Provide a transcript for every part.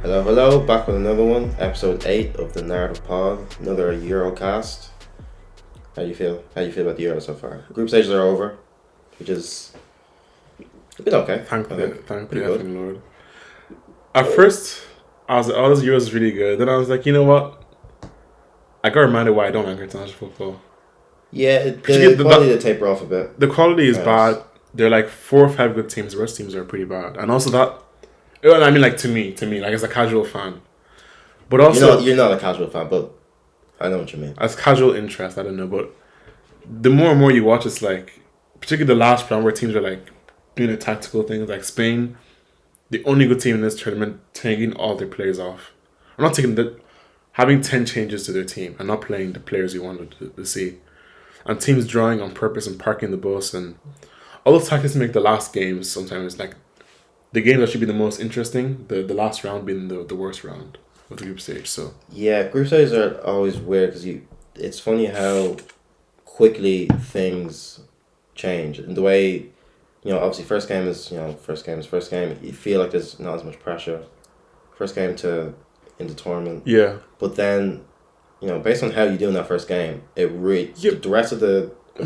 Hello, hello, back with another one, episode 8 of the Narrative Pod, another Eurocast. How do you feel? How do you feel about the Euro so far? Group stages are over, which is a bit okay. Thank the Pretty good. effing Lord. At first, I was like, oh, this Euro is really good. Then I was like, you know what? I got reminded why I don't like international football. Yeah, the quality did taper off a bit. The quality is bad. There are like 4 or 5 good teams. The rest teams are pretty bad. And also that, I mean, like to me, like as a casual fan. But also, you're not a casual fan, but I know what you mean. As casual interest, I don't know. But the more and more you watch, it's like, particularly the last round where teams are like doing the tactical things, like Spain, the only good team in this tournament, taking all their players off. I'm not taking having 10 changes to their team and not playing the players you wanted to see. And teams drawing on purpose and parking the bus and all those tactics make the last games sometimes like the game that should be the most interesting, the last round being the worst round of the group stage. So yeah, group stages are always weird because it's funny how quickly things change and the way, obviously first game is first game. You feel like there's not as much pressure. First game into tournament. Yeah. But then, based on how you do in that first game, the rest of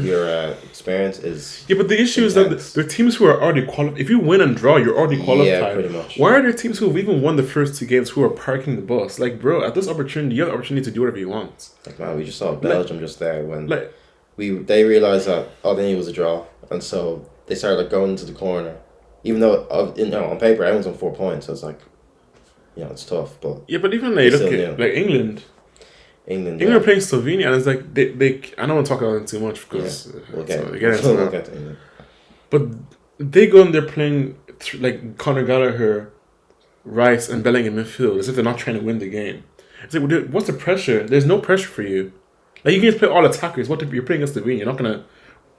your experience is. Yeah, but the issue is that there are teams who are already qualified. If you win and draw, you're already qualified. Yeah, pretty much. Why are there teams who have even won the first 2 games who are parking the bus? Like, bro, at this opportunity, you have the opportunity to do whatever you want. Like, man, we just saw Belgium just there when they realised that all they needed was a draw, and so they started going into the corner, even though on paper everyone's on 4 points, so it's like, it's tough, but yeah, but even like look at like England are playing Slovenia, and it's like they I don't want to talk about it too much because we'll get to England. But they go and they're playing like Conor Gallagher, Rice, and Bellingham midfield as if they're not trying to win the game. It's like, what's the pressure? There's no pressure for you. Like, you can just play all attackers. What if you're playing against Slovenia? You're not gonna.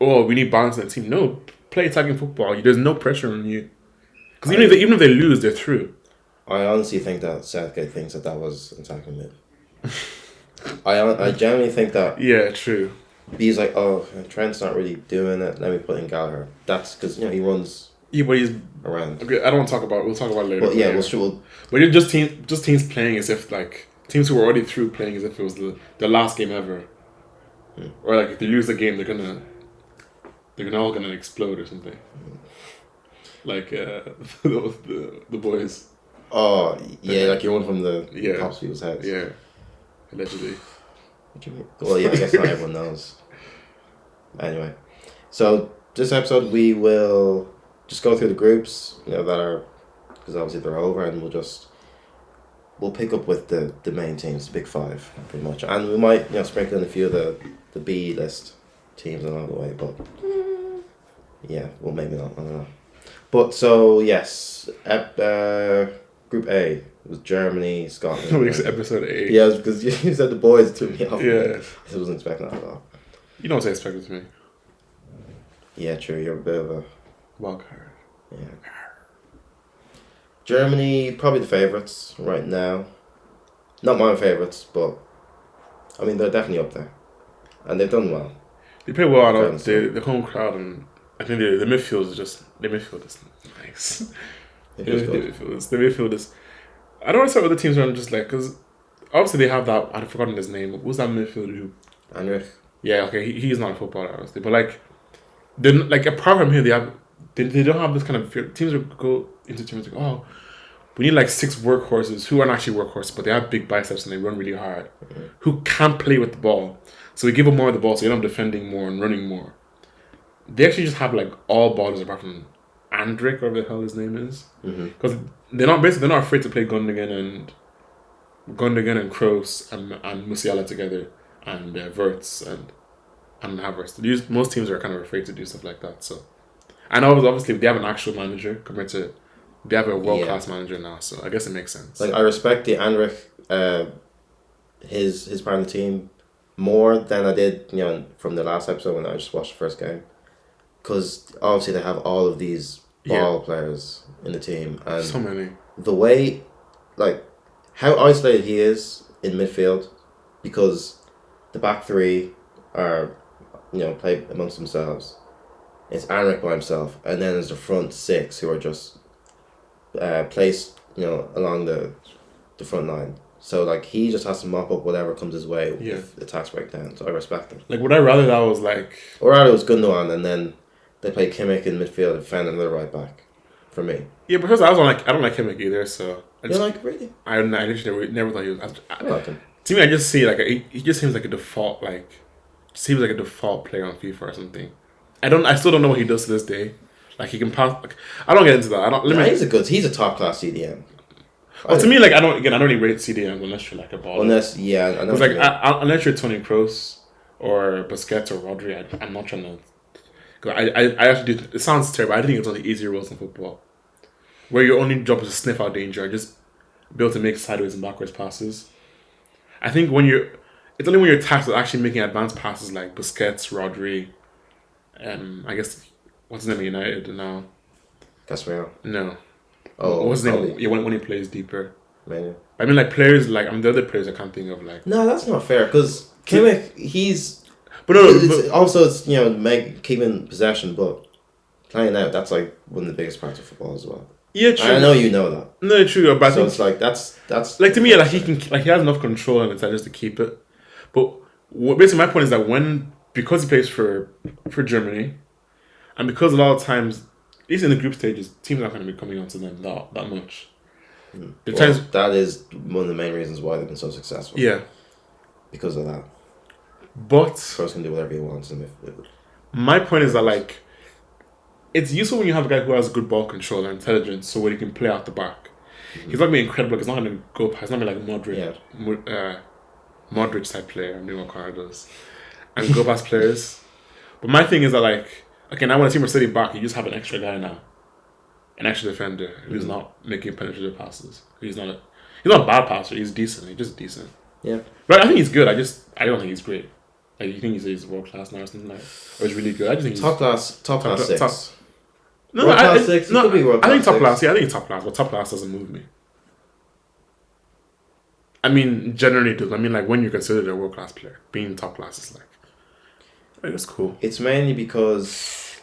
Oh, we need balance in the team. No, play attacking football. There's no pressure on you. Because even if they lose, they're through. I honestly think that Southgate thinks that was an attacking move. I genuinely think that. Yeah, true. He's like, oh, Trent's not really doing it. Let me put in Gallagher. That's because he runs. Yeah, but he's around. Okay, I don't want to talk about it. We'll talk about it later. Well, yeah, we'll. But you're just teams playing as if like teams who were already through playing as if it was the last game ever. Or like if they lose the game, they're all gonna explode or something. Like the boys. Oh yeah, like you're one from the Pops people's heads. Yeah, allegedly. What do you mean? Well, yeah, I guess not everyone knows. Anyway, so this episode we will just go through the groups, that are, because obviously they're over, and we'll pick up with the main teams, the big 5, pretty much, and we might sprinkle in a few of the B list teams along the way, but yeah, well maybe not, I don't know. But so yes, Group A was Germany, Scotland. Episode 8. Yeah, because you said the boys threw me off. Yeah, I wasn't expecting that at all. You don't say expected to me. Yeah, true. You're a bit of a wild card. Yeah. Germany probably the favourites right now. Not my favourites, but I mean they're definitely up there, and they've done well. They play well. The home crowd, and I think the midfield is nice. The midfield is. I don't want to start with the teams around just like because obviously they have that. I've forgotten his name. Who's that midfielder who? Heinrich. Yeah, okay. He's not a footballer, obviously, but like, then like apart from him, they don't have this kind of fear. Teams will go into teams like, oh, we need like 6 workhorses who aren't actually workhorses, but they have big biceps and they run really hard, who can't play with the ball. So we give them more of the ball, so you know, defending more and running more. They actually just have like all ballers apart from Andrik, whatever the hell his name is, because they're not afraid to play Gundogan and Kroos and Musiala together and Wirtz and Havertz. Most teams are kind of afraid to do stuff like that. So, and obviously they have an actual manager compared to they have a world class manager now. So I guess it makes sense. Like I respect the Andrik, his part of the team more than I did from the last episode when I just watched the first game. Because obviously they have all of these ball players in the team. And so many. The way, like, how isolated he is in midfield, because the back 3 are, play amongst themselves. It's Anric by himself, and then there's the front 6 who are just placed, along the the front line. So like he just has to mop up whatever comes his way if attacks break down. So I respect him. Like, would I rather that was like... Or rather it was Gundogan and then they play Kimmich in midfield and found another right back. For me. Yeah, because I don't like Kimmich either, so... You don't like really? I literally never thought he was... I like him. To me, I just see like he just seems like a default player on FIFA or something. I still don't know what he does to this day. Like he can pass. Like, I don't get into that. He's a top class CDM. Well, to me, like I don't really rate CDM unless you're like a baller. Unless I know. Like unless you're Toni Kroos or Busquets or Rodri, I'm not trying to. Cause I actually do. It sounds terrible. I think it's one of the easier roles in football, where your only job is to sniff out danger and just be able to make sideways and backwards passes. I think it's only when you're tasked with actually making advanced passes like Busquets, Rodri, I guess what's his name at United now? Casemiro. No. Oh, what's his name? Yeah, when he plays deeper. Maybe. I mean, like players like the other players I can't think of like. No, that's not fair because Kimmich he's. But no, it's keeping possession, but playing out that's like one of the biggest parts of football as well. Yeah, true. I know you know that. No, true. But so it's like that's like to me like he has enough control in it just to keep it. But basically my point is that because he plays for Germany, and because a lot of times, at least in the group stages, teams aren't going to be coming onto them that much. That is one of the main reasons why they've been so successful. Yeah, because of that. But Kroos can do whatever he wants. My point is that like, it's useful when you have a guy who has good ball control and intelligence, so where he can play out the back. Mm-hmm. He's not going to be incredible. He's not going to go past. He's not going to be like Modric. Yeah. Modric type player. I'm doing what Connor does, and go past players. But my thing is that like, okay, now when I see City back, you just have an extra guy now, an extra defender who's not making penetrative passes. He's not a bad passer. He's decent. He's just decent. Yeah. But I think he's good. I don't think he's great. Like you think he's world class now or something like, or he's really good. I just think he's top class 6. No, world class 6. No, could be world class I think top 6. class. Yeah, I think top class, but top class doesn't move me. I mean, generally it does. I mean, like when you're considered a world class player, being top class is like, it's cool. It's mainly because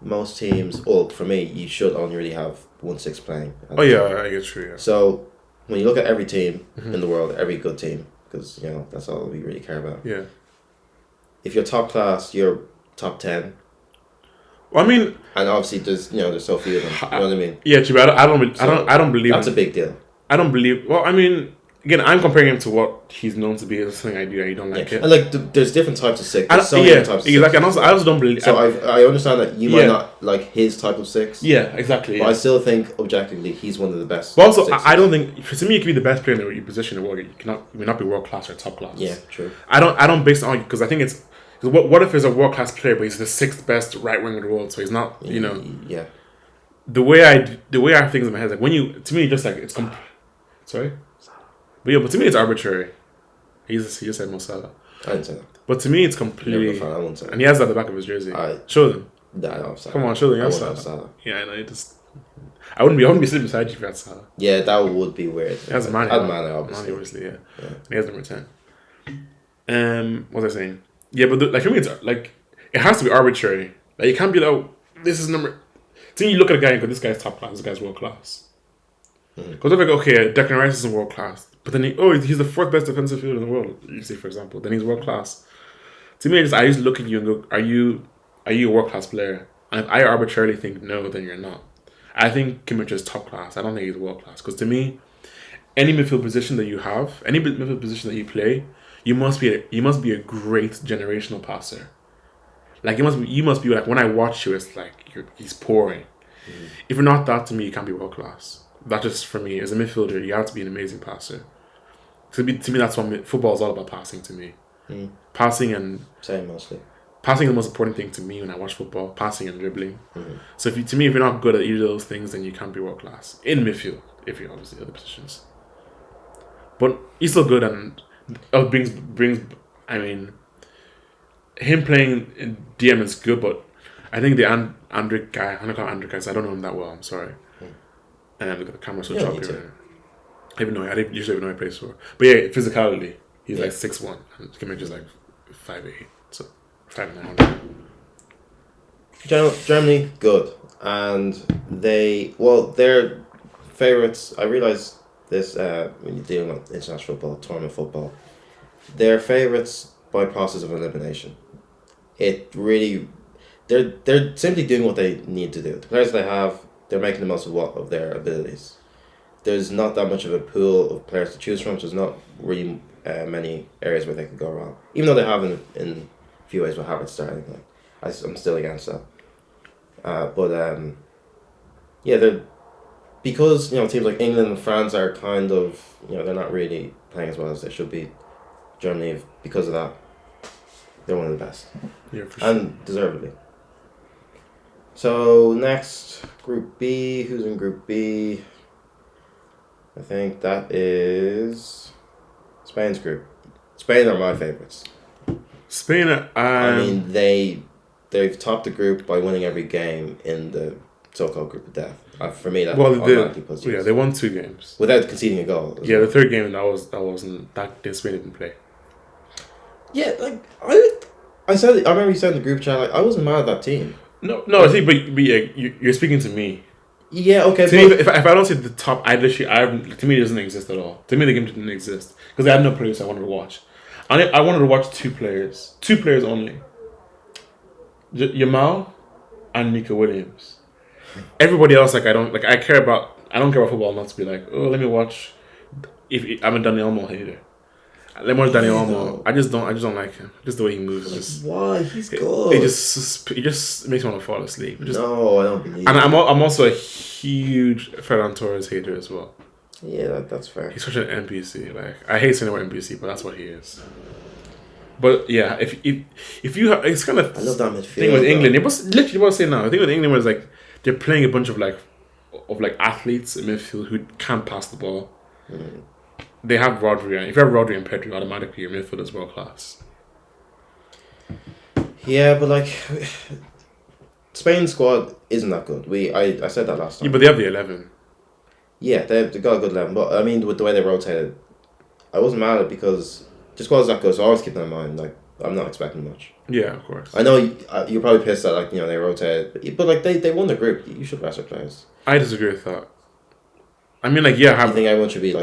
most teams, well, for me, you should only really have 1-6 playing. Oh yeah, I get true. Yeah. So when you look at every team in the world, every good team, because that's all we really care about. Yeah. If you're top class, you're top 10. Well, I mean, and obviously there's so few of them. You know what I mean? Yeah, true. But I don't believe that's a big deal. I don't believe. Well, I mean, again, I'm comparing him to what he's known to be. It's something I do. I don't like it. And like, there's different types of 6. There's so many types of 6. Exactly. And also, I also don't believe. So I understand that you might not like his type of 6. Yeah, exactly. But I still think objectively he's one of the best. But also, I don't think to me you can be the best player in your position in the world. You may not be world class or top class. Yeah, true. I don't base it on because I think it's. What if he's a world class player, but he's the 6th best right winger in the world? So he's not, Yeah. The way I have things in my head is like to me, just like it's sorry, but to me it's arbitrary. He just said Mo Salah. I didn't say that. But to me it's completely. I won't say that. And he has that at the back of his jersey. Show them. I don't have Salah. Come on, show them. You have Salah. Yeah, I know. I wouldn't be sitting beside you if you had Salah. Yeah, that would be weird. He has Mane. Obviously. Yeah. He has number 10. What was I saying? Yeah, but for me, it's like it has to be arbitrary. Like you can't be like, oh, this is number. Then you look at a guy and go, this guy's top class. This guy's world class. Because if I go, okay, Declan Rice isn't world class, but then he's the 4th best defensive fielder in the world. You say, for example, then he's world class. To me, I just look at you and go, are you a world class player? And if I arbitrarily think no, then you're not. I think Kimmich is top class. I don't think he's world class. Because to me, any midfield position that you have, any midfield position that you play, you must be a great generational passer. Like you must be like when I watch you, it's like he's pouring. If you're not that, to me, you can't be world class. That just for me as a midfielder, you have to be an amazing passer. To me, that's what football is all about. Passing to me, passing and same mostly. Passing is the most important thing to me when I watch football. Passing and dribbling. So if you're not good at either of those things, then you can't be world class in midfield. If you're obviously other positions, but he's still good and. Brings. I mean, him playing in DM is good, but I think the Andrick guy. I'm gonna call him Andrick guy. I don't know him that well. I'm sorry. And look at the camera so choppy. I usually know he plays for. But yeah, physicality. He's like 6'1", and Kimmich is like 5'8", so 5'9". Germany good, and their favourites. I realised this when you're dealing with international football, tournament football, they're favourites by process of elimination. It really, they're simply doing what they need to do. The players they have, they're making the most of their abilities. There's not that much of a pool of players to choose from. So there's not really many areas where they could go wrong. Even though they have in a few ways with Havertz starting, I'm still against that. Yeah, they're because teams like England and France are kind of they're not really playing as well as they should be. Germany, because of that, they're one of the best. Yeah, for sure. And deservedly. So next, Group B. Who's in Group B? I think that is Spain's group. Spain are my favourites. Spain. I mean, they've topped the group by winning every game in the so-called group of death. For me, that automatically puts you. Yeah, they won 2 games without conceding a goal. Yeah, the third game that Spain didn't play. Yeah, I remember you said in the group chat, I wasn't mad at that team. No, I think, but yeah, you're speaking to me. Yeah, okay. To me, if I don't see the top, to me, it doesn't exist at all. To me, the game didn't exist because I had no players I wanted to watch. I wanted to watch 2 players only. Yamal and Nico Williams. Everybody else, I don't care about football enough to be like, oh, let me watch. If I'm a Dani Olmo hater. Let me watch Dani Olmo. I just don't like him. Just the way he moves. Why? He's good. It just makes me want to fall asleep. No, I don't believe. And I'm also a huge Ferran Torres hater as well. Yeah, that's fair. He's such an NPC. I hate saying the word NPC, but that's what he is. But yeah, if you have, it's kind of I love that midfield thing with England. It was literally what I was saying now. I think with England was they're playing a bunch of athletes in midfield who can't pass the ball. Mm. They have Rodri, and if you have Rodri and Pedri, automatically your midfield is world class. Yeah, but Spain's squad isn't that good. I said that last time. Yeah, but they have the 11. Yeah, they got a good 11. But I mean, with the way they rotated, I wasn't mad at it because the squad's that good. So I always keep that in mind. I'm not expecting much. Yeah, of course. I know you're probably pissed that they rotated, but they won the group. You should rest their players. I disagree with that. I mean, you think everyone should be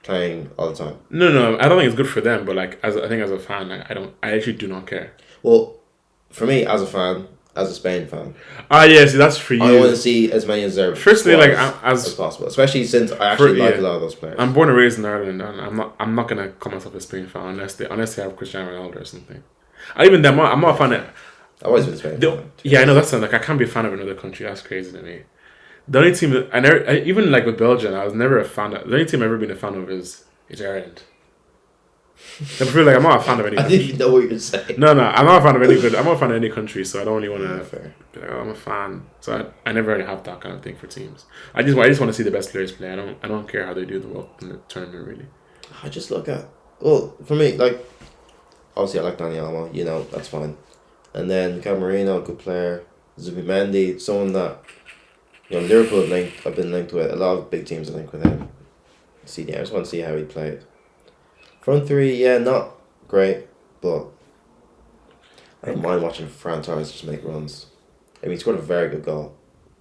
playing all the time? No, I don't think it's good for them. But I think as a fan, I actually do not care. Well, for me as a fan, as a Spain fan. Yeah, see, that's for you. I want to see as many as there firstly as possible, especially since I actually like a lot of those players. I'm born and raised in Ireland, and I'm not gonna call myself a Spain fan unless they have Cristiano Ronaldo or something. I'm not a fan of. I've always been a Spain fan. Yeah, I know that's I can't be a fan of another country. That's crazy to me. The only team even with Belgium, I was never a fan of. The only team I've ever been a fan of is Ireland. I feel I'm not a fan of any country. I didn't know what you were saying. No, I'm not a fan of any good. I'm not a fan of any country, so I don't really want to be I'm a fan. So I never really have that kind of thing for teams. I just want to see the best players play. I don't care how they do in the tournament really. I just look at for me obviously I like Dani Olmo, that's fine. And then Camarino, good player. Zubimendi, someone that Liverpool have been linked with. A lot of big teams are linked with him. I just want to see how he played. Front 3, yeah, not great, but I don't mind watching Ferran Torres just make runs. I mean, he scored a very good goal.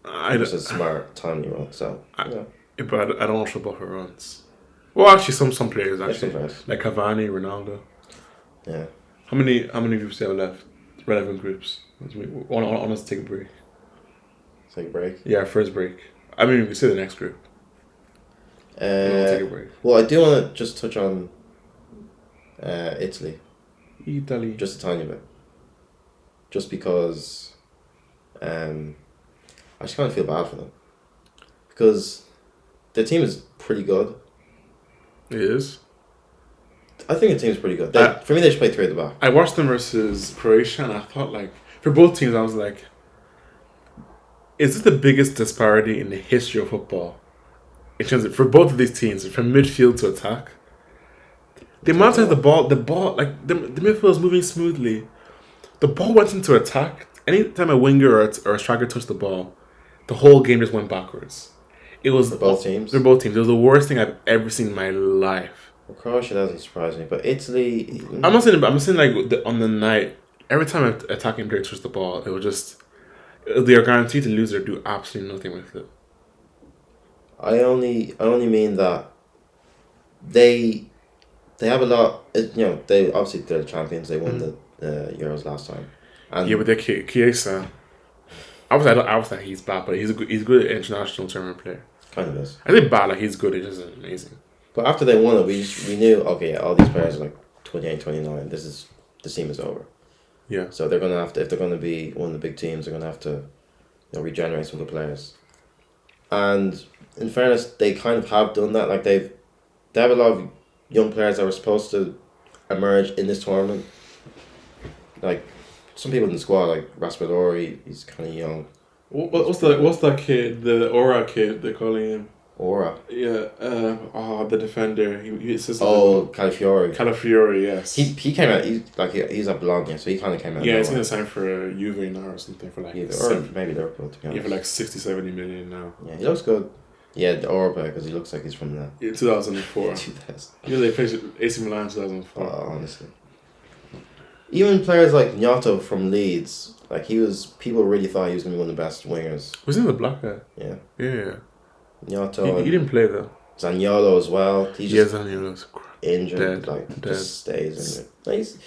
Just a smart, timely run. So, but I don't watch football for runs. Well, actually, some players actually, like Cavani, Ronaldo. Yeah. How many groups do you have left? Relevant groups. I want us to take a break. Take a break? Yeah, first break. I mean, we can say the next group. Take a break. Well, I do want to just touch on Italy. Just a tiny bit. Just because I just kind of feel bad for them. Because the team is pretty good. It is? I think the team is pretty good. For me, they should play 3 at the back. I watched them versus Croatia and I thought for both teams I was like, is this the biggest disparity in the history of football? In terms of, for both of these teams, from midfield to attack. The amount of the midfield was moving smoothly. The ball went into attack. Anytime a winger or a striker touched the ball, the whole game just went backwards. It was for both teams. They're both teams. It was the worst thing I've ever seen in my life. Well, Croatia doesn't surprise me, but Italy. I'm not saying on the night. Every time an attacking player touched the ball, it was just they are guaranteed to lose or do absolutely nothing with it. I only mean that they have a lot. They obviously they're the champions. They won the Euros last time. And yeah, but they're Chiesa. I was like he's bad, but he's a good international tournament player. Kind of is. I think bad, like he's good. He's just amazing. But after they won it, we knew, okay, all these players are like 28, 29. This team is over. Yeah. So they're gonna have to, if they're gonna be one of the big teams, they're gonna have to, regenerate some of the players. And in fairness, they kind of have done that. Like they have a lot of young players that were supposed to emerge in this tournament. Like some people in the squad, like Raspadori, he's kind of young. What's that kid? The Aura kid they're calling him. Aura. Yeah. The defender. He's Calafiori. Calafiori, yes. He came out. He's at Bologna, so he kind of came out. Yeah, he's gonna sign for Juve now or something for like. Or maybe Liverpool, to be honest. Yeah, for like 60, 70 million now. Yeah, he looks good. Yeah, the Orba, because he looks like he's from the... Yeah, 2004. 2000. Yeah, they finished AC Milan 2004. Oh, honestly. Even players like Gnotto from Leeds, like people really thought he was going to be one of the best wingers. Was he the black guy? Yeah. Yeah. Gnotto. He didn't play though. Zaniolo as well. He's just Zaniolo's injured. Dead. Just stays injured.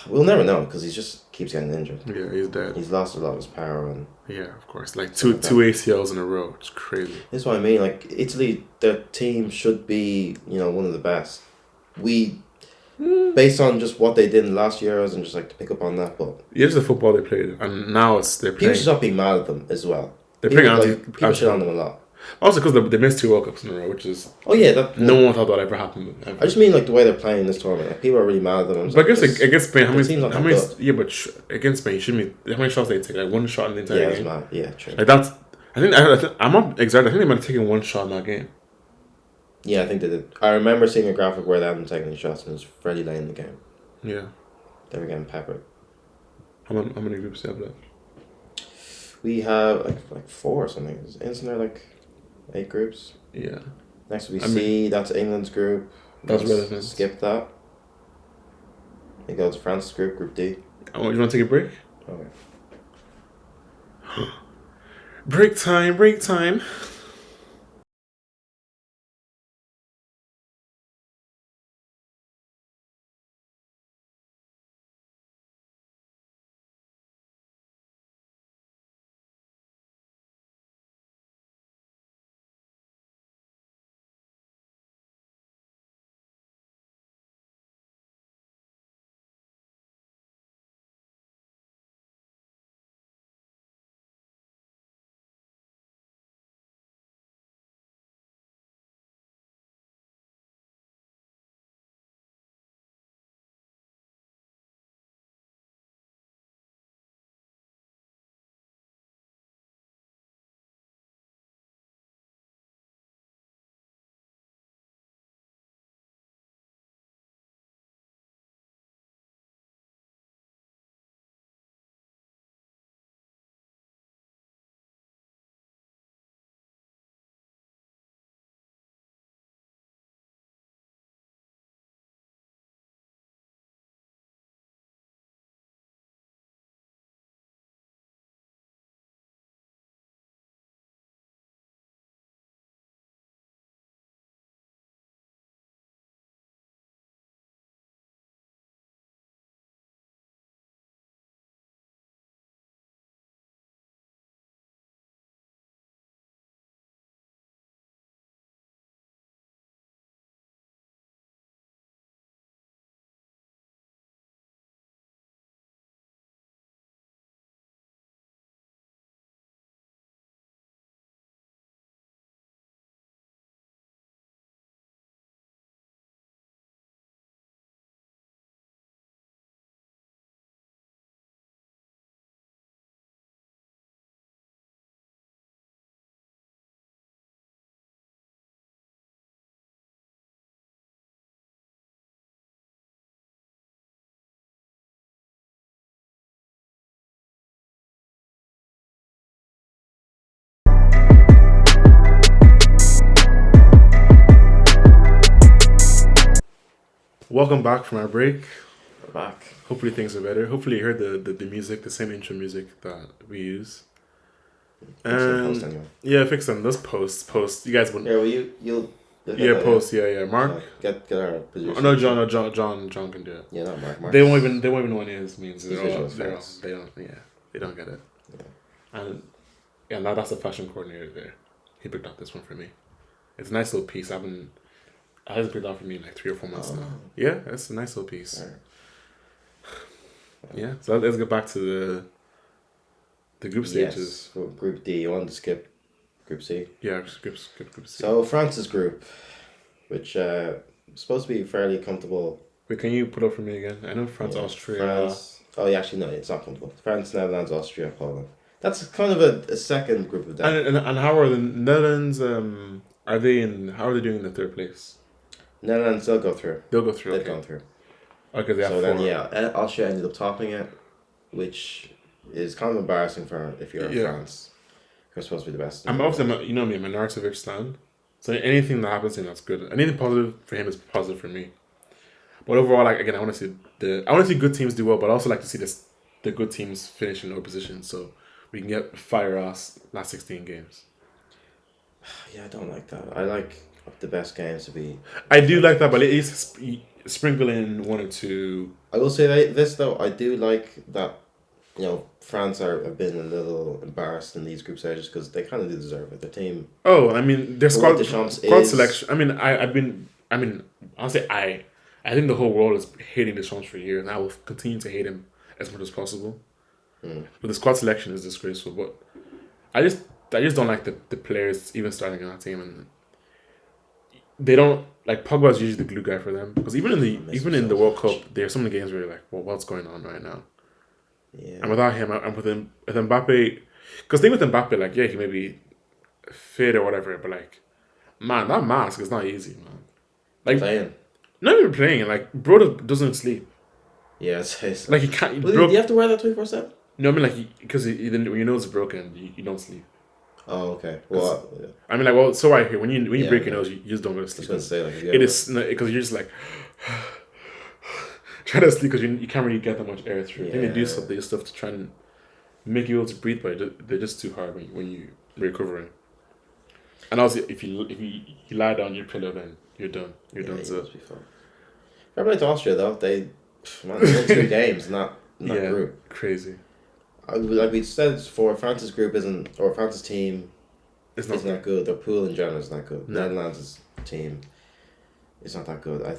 We'll never know because he just keeps getting injured. Yeah, he's dead. He's lost a lot of his power. And yeah, of course. Like two ACLs in a row. It's crazy. That's what I mean. Like Italy, their team should be, one of the best. Based on just what they did in the last Euros and just like to pick up on that, but yeah, it's the football they played, and now they're playing. People should stop being mad at them as well. They're playing people shit on them a lot. Also, because they missed 2 World Cups in a row, which is no one thought that ever happened. Ever. I just mean like the way they're playing this tournament. Like, people are really mad at them. But I guess against Spain, how many? But against Spain, shouldn't be how many shots they take? Like 1 shot in the entire game. Mad. Yeah, true. Like that's. I think I'm not exaggerating. I think they might have taken 1 shot in that game. Yeah, I think they did. I remember seeing a graphic where they hadn't taken any shots and it was fairly late in the game. Yeah. They were getting peppered. How many groups do you have left? We have like 4 or something. Isn't there like 8 groups? Yeah. Next we see that's England's group. That's relevant. Skip that. It goes to France's group, Group D. Oh, you want to take a break? Okay. Break time. Welcome back from our break. We're back. Hopefully things are better. Hopefully you heard the music, the same intro music that we use. Post anyway. Yeah, fix them. Those posts. You guys wouldn't. Yeah, well, you'll Yeah, post. Yeah. Mark. Get our position. Oh, no, John can do it. Yeah, not Mark. They won't even know what his means. He's visual effects. They don't. Yeah, they don't get it. Yeah. And yeah, now that's the fashion coordinator there. He picked up this one for me. It's a nice little piece. It hasn't picked up for me in like 3 or 4 months now. Yeah, it's a nice little piece. Right. Yeah, so let's get back to the group stages. Yes, well, Group D. You want to skip Group C? Yeah, skip Group C. So France's group, which is supposed to be fairly comfortable. Wait, can you put up for me again? I know France, Austria. France. Oh, yeah, actually, no, it's not comfortable. France, Netherlands, Austria, Poland. That's kind of a second group of death. And how are the Netherlands? How are they doing in the third place? Netherlands, they'll go through. They've gone through. Okay, they have so 4. then, Austria ended up topping it, which is kind of embarrassing if you're France. You're supposed to be the best. I'm also, you know me, I'm a Narcevic stan. So anything that happens to him, that's good. Anything positive for him is positive for me. But overall, like again, I want to see good teams do well, but I also like to see the good teams finish in low positions so we can get fire ass last 16 games. Yeah, I don't like that. I like the best games to be. I do like that, but at least sprinkle in 1 or 2. I will say this though. I do like that. France have been a little embarrassed in these group stages because they kind of do deserve it. Their team. Oh, I mean, their squad selection. I mean, I'll say I think the whole world is hating Deschamps for years, and I will continue to hate him as much as possible. But the squad selection is disgraceful. But I just don't like the players even starting on that team, and they don't like Pogba is usually the glue guy for them because even in the World Cup, there are some of the games where you're like, well, what's going on right now? Yeah. And without him, and with Mbappe, because thing with Mbappe, like he may be fit or whatever, but like, man, that mask is not easy, man. Like playing. Not even playing, like bro doesn't sleep. Yeah, it's like he can't. Do you have to wear that 24/7? No, I mean like because when your nose is broken, you don't sleep. Oh, okay. Well, yeah. I mean, like, so I hear when you break your nose, you just don't go to sleep. I was gonna say, it is because you're just like trying to sleep because you can't really get that much air through. I think they do stuff to try and make you able to breathe, but they're just too hard when you're recovering. And also, if you lie down your pillow, then you're done. You're done. So. Fair play to Austria though. They won 2 games in that group. Crazy. Like we said before, France's group France's team isn't that good. Their pool in general is not good. No. Netherlands' team is not that good. I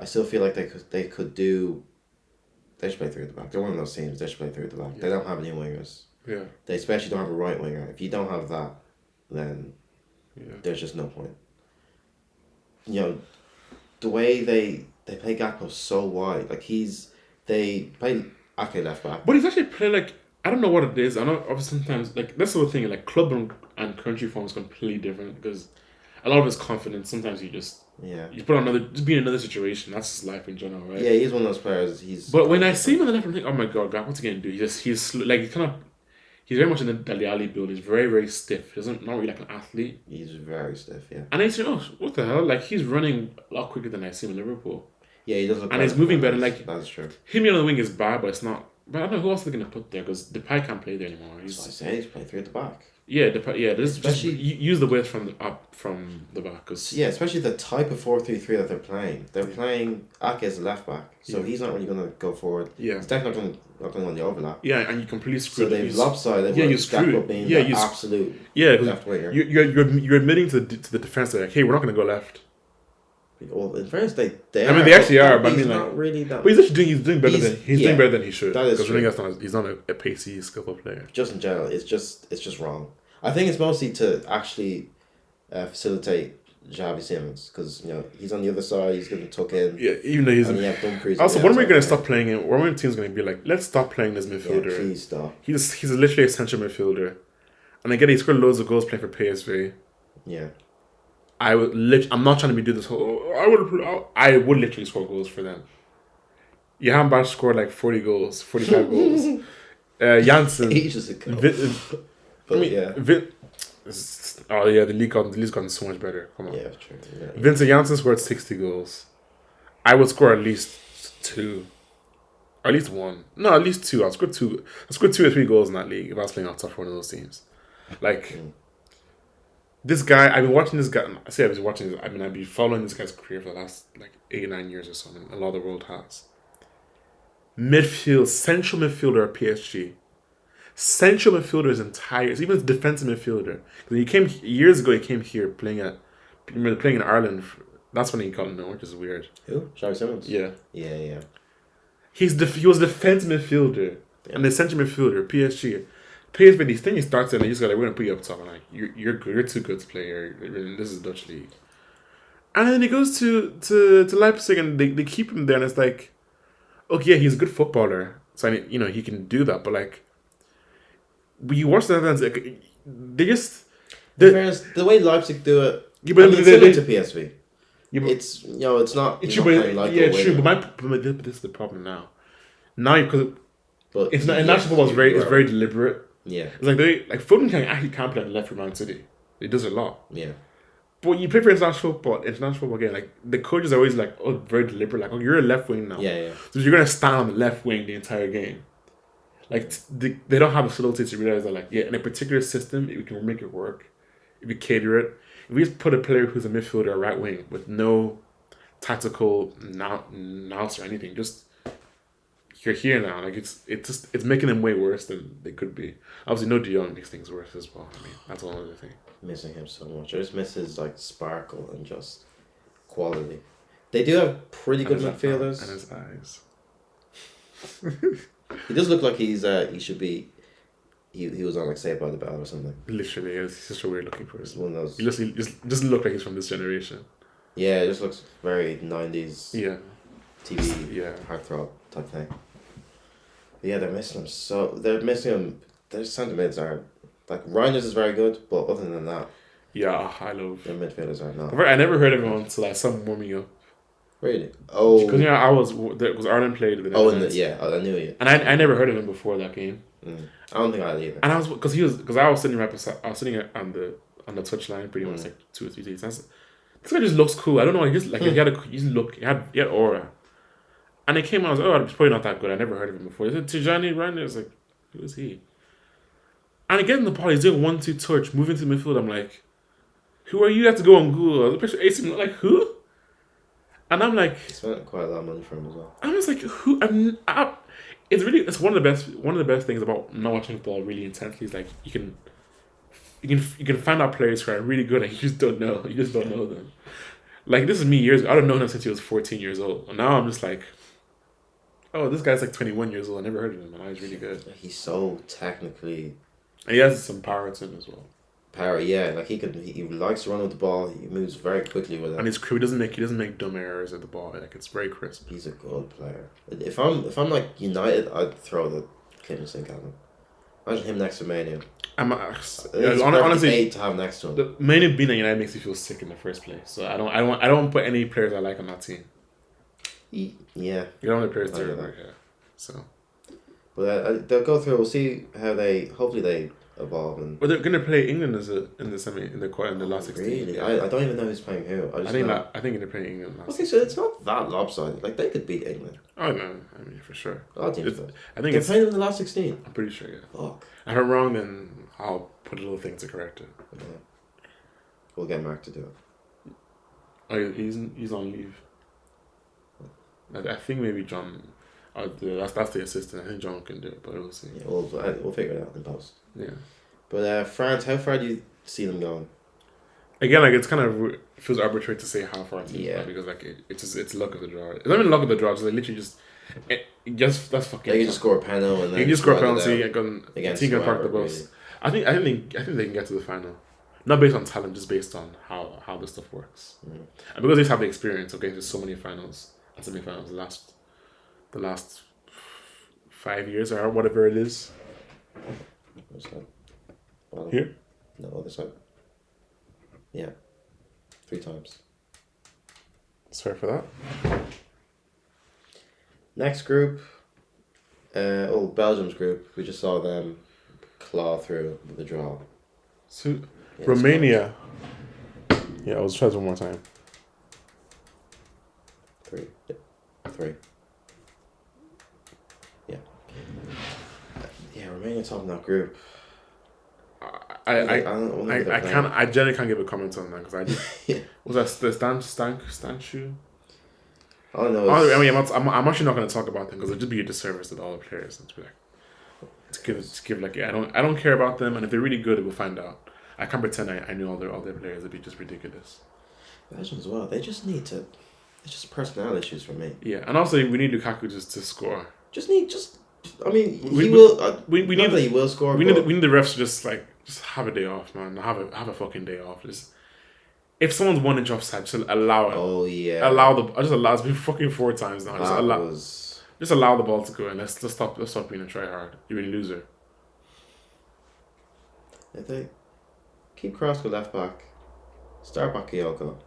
still feel like they could do. They should play through the back. They're one of those teams. They should play through the back. Yeah. They don't have any wingers. Yeah. They especially don't have a right winger. If you don't have that, then there's just no point. The way they play Gakpo so wide, like they play Ake left back. But he's actually playing like I don't know what it is. I know obviously sometimes like that's the whole thing. Like club and country form is completely different because a lot of his confidence. Sometimes you put on be in another situation. That's his life in general, right? Yeah, he's one of those players. But when I see him on the left, I'm like, oh my god, what's he gonna do? He's very much in the Dele Alli build. He's very, very stiff. Not really like an athlete. He's very stiff, yeah. And I say, oh, what the hell? Like he's running a lot quicker than I see him in Liverpool. Yeah, he does look. And he's moving better. Like that's true. Him on the wing is bad, but it's not. But I don't know who else they're gonna put there because Depay can't play there anymore. He's playing through at the back. Yeah, just use the width from the back. Cause especially the type of 4-3-3 that they're playing. They're playing Ake as a left back, so he's not really going to go forward. Yeah, he's definitely not going to win the overlap. Yeah, and you completely screwed. So they've lopsided. You screwed. Absolute. Left winger. You're admitting to the defense that like, hey, we're not going to go left. Well, in fairness, they I mean, they actually are, but I mean, not really that. But he's doing better than he should. That is true. Because he's not a pacey, skillful player. Just in general, it's just wrong. I think it's mostly to actually facilitate Xavi Simons because he's on the other side. He's getting tuck in. Yeah, even though he's. And you have Dumfries. Also, when are we going to stop playing him? When are the team's going to be like, let's stop playing this midfielder? Yeah, please stop. He's literally a central midfielder, and again, he scored loads of goals playing for PSV. Yeah. I'm not trying to do this whole. I would literally score goals for them. Johan Bash scored like 40 goals, 45 goals. Janssen. Ages ago. The league's gotten so much better. Come on. Yeah, true. Yeah. Vincent Janssen scored 60 goals. I would score at least 2. Or at least 1. No, at least 2. I'll score 2 or 3 goals in that league if I was playing on top of one of those teams. Like, This guy, I've been watching this guy. I say I was watching this. I mean, I've been following this guy's career for the last like 8 or 9 years or something. A lot of the world has. Midfield, central midfielder at PSG. Central midfielder is entire. It's even defensive midfielder. Because he came years ago. He came here playing playing in Ireland. That's when he got known, which is weird. Who? Xavi Simons? Yeah. Yeah. He was defensive midfielder and the central midfielder. PSG. PSV, these things he starts and they just got like, we're gonna put you up top. I'm like, you're good. You're too good to play here. This is Dutch league. And then he goes to Leipzig and they keep him there and it's like, okay, yeah, he's a good footballer, so he can do that. But like, when you watch the Netherlands, like, they just the way Leipzig do it. Yeah, but it's similar to PSV. Yeah, but, it's it's not. It's you're true, not but playing like yeah, a true. winger. But this is the problem now. Now because But it's not national football is very deliberate. Yeah, it's like Foden can't play on the left for Man City. He does it a lot. Yeah. But when you play for international football again, like the coaches are always like, oh, very deliberate. Like, oh, you're a left wing now. Yeah. So you're gonna stand on the left wing the entire game. Like they don't have the facility to realize that, like, yeah, in a particular system, if we can make it work, if we cater it, if we just put a player who's a midfielder or right wing with no tactical nous or anything, just you're here now. Like it's making them way worse than they could be. Obviously, no De Jong makes things worse as well. I mean, that's one other thing. Missing him so much. I just miss his like sparkle and just quality. They do have pretty good midfielders. And his eyes. He does look like he should be. He was on like Saved by the Bell or something. Literally, it's such a weird looking person. One of those. He just doesn't look like he's from this generation. Yeah, it just looks very 90s. Yeah. TV. Heartthrob type thing. But yeah, they're missing him. They're missing him. Their centre mids are like Reinders is very good, but other than that, yeah, I love their midfielders are not. I never heard of him until I saw him warming up. Really? Oh. Because because Ireland played. I knew it. And I never heard of him before that game. I don't think I did either. And I was because I was sitting on the touchline pretty much like 2 or 3 days. This guy just looks cool. I don't know. He just like he had aura. And it came out. I was like, oh, it's probably not that good. I never heard of him before. He said Tijani Reinders. I was like, who is he? And again, the ball, he's doing 1-2 touch, moving to the midfield. I'm like, who are you? You have to go on Google. The picture AC, like, who? And I'm like, he spent quite a lot of money for him as well. I'm just like, who? It's one of the best things about not watching football really intensely is like you can find out players who are really good and you just don't know. You just don't know them. Like this is me years ago. I don't know him since he was 14 years old. And now I'm just like, oh, this guy's like 21 years old. I never heard of him, and now he's really good. He's so technically. And he has some power to him as well. Power, yeah. Like he likes to run with the ball. He moves very quickly with it. And he doesn't make dumb errors at the ball. Like it's very crisp. He's a good player. If I'm like United, I'd throw the kitchen sink at him. Imagine him next to Manu. Honestly, 8 to have next to him. The Manu being at United makes me feel sick in the first place. So I don't put any players I like on that team. Yeah. You don't want the players to work. Yeah. So. But they'll go through. We'll see how hopefully they evolve. But they're gonna play England in the last 16. Really, yeah. I don't even know who's playing who. I think they're playing England. Okay, so it's not that lopsided. Like they could beat England. Oh no, I mean for sure. I think they're playing them in the last 16. I'm pretty sure. Yeah. Fuck. If I'm wrong, then I'll put a little thing to correct it. Yeah. We'll get Mark to do it. Oh, he's on leave. I think maybe John. That's the assistant. I think John can do it, but we'll see. Yeah, we'll figure it out in post. Yeah. But France, how far do you see them going? Again, like it's kind of feels arbitrary to say how far teams yeah. Because like it's luck of the draw. It's not even luck of the draw. It's like literally that's fucking. They can just score a penalty and then you can just score a penalty and team can park the bus. Really. I think they can get to the final, not based on talent, just based on how this stuff works. And because they have the experience of getting to so many finals and semi-finals the last 5 years or whatever it is. Well, here? No, other side. Yeah. 3 times. Sorry for that. Next group. Belgium's group. We just saw them claw through the draw. So, yeah, Romania. Yeah, I was trying one more time. 3. Yeah. 3. Yeah. Yeah, Romania top in that group. don't know who they're playing. I generally can't give a comment on that because I just Yeah. was that the Stan shoe. All I know I is mean, I'm actually not going to talk about them because it'd just be a disservice to all the players. And to be like, to give like I don't care about them, and if they're really good, we'll find out. I can't pretend I knew all their players. It'd be just ridiculous. Belgium as well. They just need to. It's just personnel issues for me. Yeah, and also we need Lukaku just to score. I mean, We he will score. We need the refs to just have a day off, man. Have a fucking day off. Just if someone's 1 inch offside, just allow it. Oh yeah. It's been fucking 4 times now. Just allow the ball to go and let's stop being a try hard. You're a loser. If they keep Kroos left back, start Bakayoko.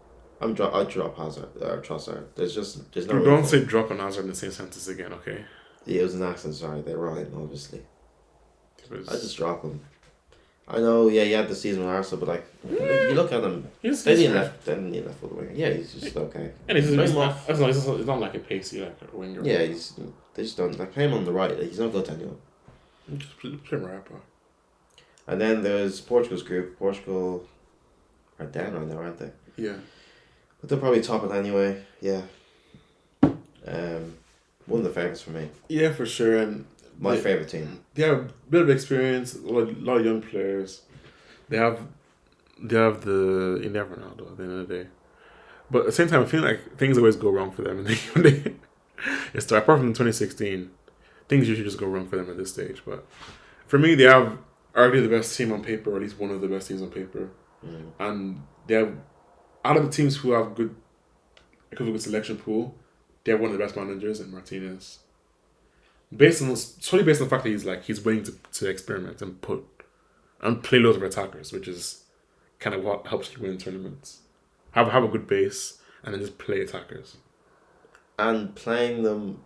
I'd drop Hazard or Trossard. There's no. Don't say drop on Hazard in the same sentence again, okay? Yeah, it was an accent. Sorry, they're right. Obviously, I just drop him. I know. Yeah, he had the season with Arsenal, but you look at him. They need left full winger. Yeah, he's just okay. And he's not like a pacey like a winger. Yeah, they just don't play him on the right. He's not good to anyone. Just play him right, bro. And then there's Portugal's group. Portugal are down right now, aren't they? Yeah. But they'll probably top it anyway. Yeah. One of the favourites for me. Yeah, for sure. And my favourite team. They have a bit of experience. A lot of young players. They have the you never know though at the end of the day. But at the same time, I feel like things always go wrong for them. It's apart from 2016, things usually just go wrong for them at this stage. But for me, they have arguably the best team on paper, or at least one of the best teams on paper. And they have, out of the teams who have a good selection pool, they have one of the best managers in Martinez. Solely based on the fact that he's willing to experiment and play loads of attackers, which is kind of what helps you win tournaments. Have a good base and then just play attackers. And playing them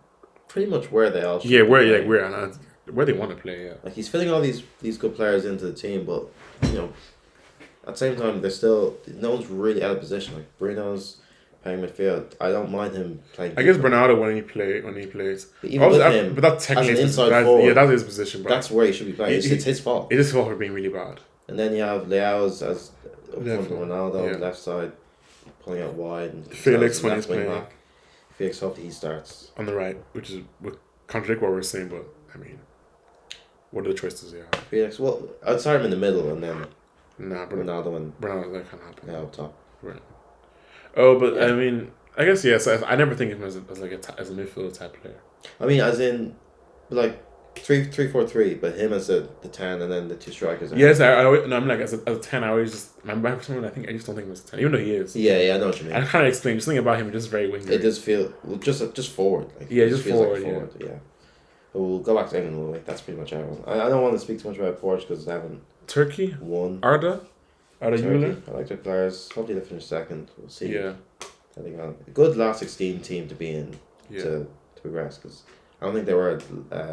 pretty much where they all should where they want to play, yeah. Like he's fitting all these good players into the team, but at the same time they're still no one's really out of position. Like Bruno's playing midfield. I don't mind him playing. I guess Bernardo when he plays. But even with him, but that's technically as an inside forward, yeah, that's his position. Bro. That's where he should be playing. It's his fault. It is his fault for being really bad. And then you have Leao as Ronaldo left side, pulling out wide, and Felix when he's playing back. Felix hopefully he starts on the right, which would contradict what we're saying, but I mean, what are the choices? Yeah, Felix. Well, I'd start him in the middle and then Ronaldo and that can't happen. Yeah, up top. Right. Oh, but yeah. I mean, I guess yes. I never think of him as a midfielder type player. I mean, as in, like 3-4-3, but him as the 10 and then the two strikers. Yes, I'm like as a 10. I always just I just don't think of him as a 10, even though he is. Yeah, I know what you mean. I kind of explain just something about him. Just very wingy. It does feel just forward. Like, just forward. Yeah. But we'll go back to England. Like, that's pretty much everyone. I don't want to speak too much about Portugal because they haven't. Turkey won. Arda Güler. I like their players. Hopefully they finish second. We'll see. Yeah. I think a good last 16 team to be in to progress because I don't think they were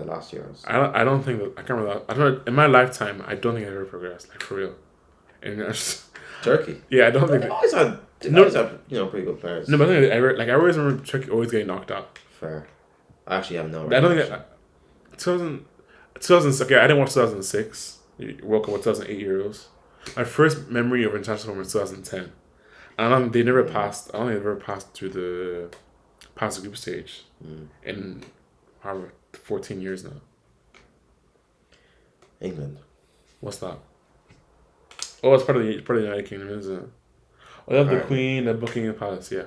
last year. I don't think that I can't remember that. I don't in my lifetime. I don't think I ever progressed like for real. And Turkey. Yeah, I don't think they always had pretty good players. No, but I always remember Turkey always getting knocked out. Fair. I actually have no. I don't think that. 2006. Okay, I didn't watch 2006. World Cup with 2008 Euros. My first memory of international was 2010. And they never passed. I don't think they ever passed through the group stage in however 14 years now. England. What's that? Oh, it's part of the United Kingdom, isn't it? Oh, they have the Queen, the Buckingham Palace. Yeah.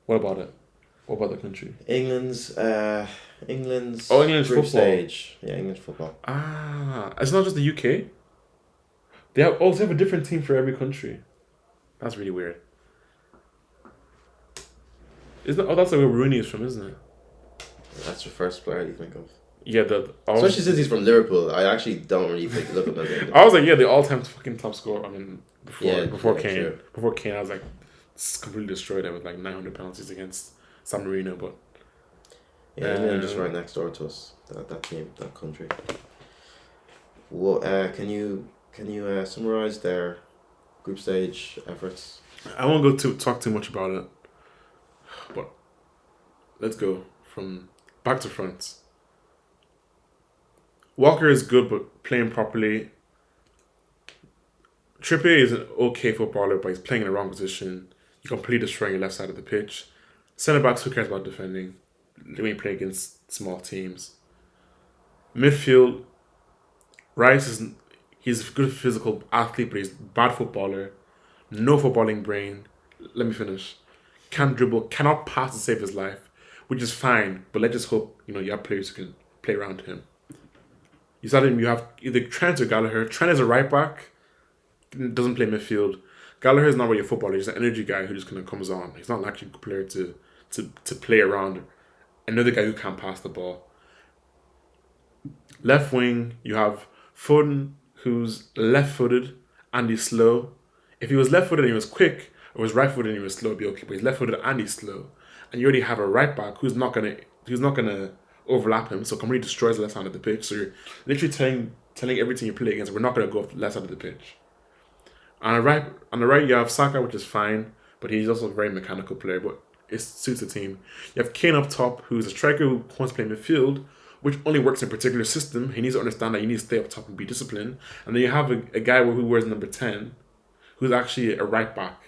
What about it? What about the country? England's England's group football stage. Yeah, English football. It's not just the UK. They have a different team for every country. That's really weird. Isn't it? Oh, that's like where Rooney is from, isn't it? That's the first player you think of. Yeah, especially since he's from Liverpool, I actually don't really look at that. I was like, the all-time fucking top scorer. I mean, before Kane, true. Before Kane, I was like, completely destroyed it with like 900 penalties against San Marino, but England just right next door to us. That team, that country. Well, can you summarize their group stage efforts? I won't talk too much about it, but let's go from back to front. Walker is good, but playing properly, Trippier is an okay footballer, but he's playing in the wrong position. You're completely destroying your left side of the pitch. Centre backs, who cares about defending? When you play against small teams. Midfield, Rice is he's a good physical athlete, but he's a bad footballer. No footballing brain. Let me finish. Can't dribble, cannot pass to save his life, which is fine. But let's just hope you have players who can play around him. You saw him. You have either Trent or Gallagher. Trent is a right back, doesn't play midfield. Gallagher is not really a footballer. He's an energy guy who just kind of comes on. He's not actually a player to play around. Another guy who can't pass the ball. Left wing, you have Foden, who's left-footed and he's slow. If he was left-footed and he was quick, or was right-footed and he was slow, it'd be okay. But he's left-footed and he's slow, and you already have a right back who's not gonna overlap him, so completely destroys the left side of the pitch. So you're literally telling every team you play against, we're not gonna go off the left side of the pitch. On the right, you have Saka, which is fine, but he's also a very mechanical player, but it suits the team. You have Kane up top, who's a striker who wants to play midfield, which only works in a particular system. He needs to understand that you need to stay up top and be disciplined. And then you have a guy who wears number 10, who's actually a right back.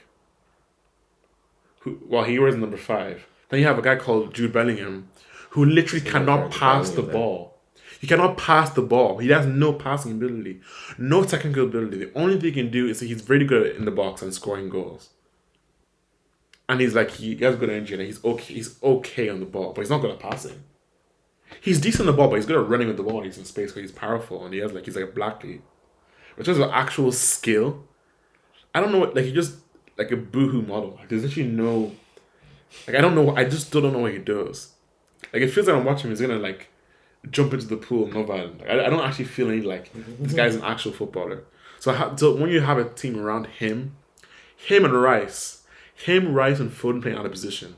He wears number 5. Then you have a guy called Jude Bellingham, who literally cannot pass the ball. He cannot pass the ball. He has no passing ability, no technical ability. The only thing he can do is that he's very good in the box and scoring goals. And he has good energy and he's okay on the ball, but he's not good at passing. He's decent on the ball, but he's good at running with the ball. He's in space where he's powerful and he's like a Blackley. In terms of actual skill, I don't know what he just like a boohoo model. There's actually no I don't know. I just don't know what he does. It feels like I'm watching him. He's gonna jump into the pool, no violent. I don't actually feel any this guy's an actual footballer. So when you have a team around him and Rice, and Foden playing out of position,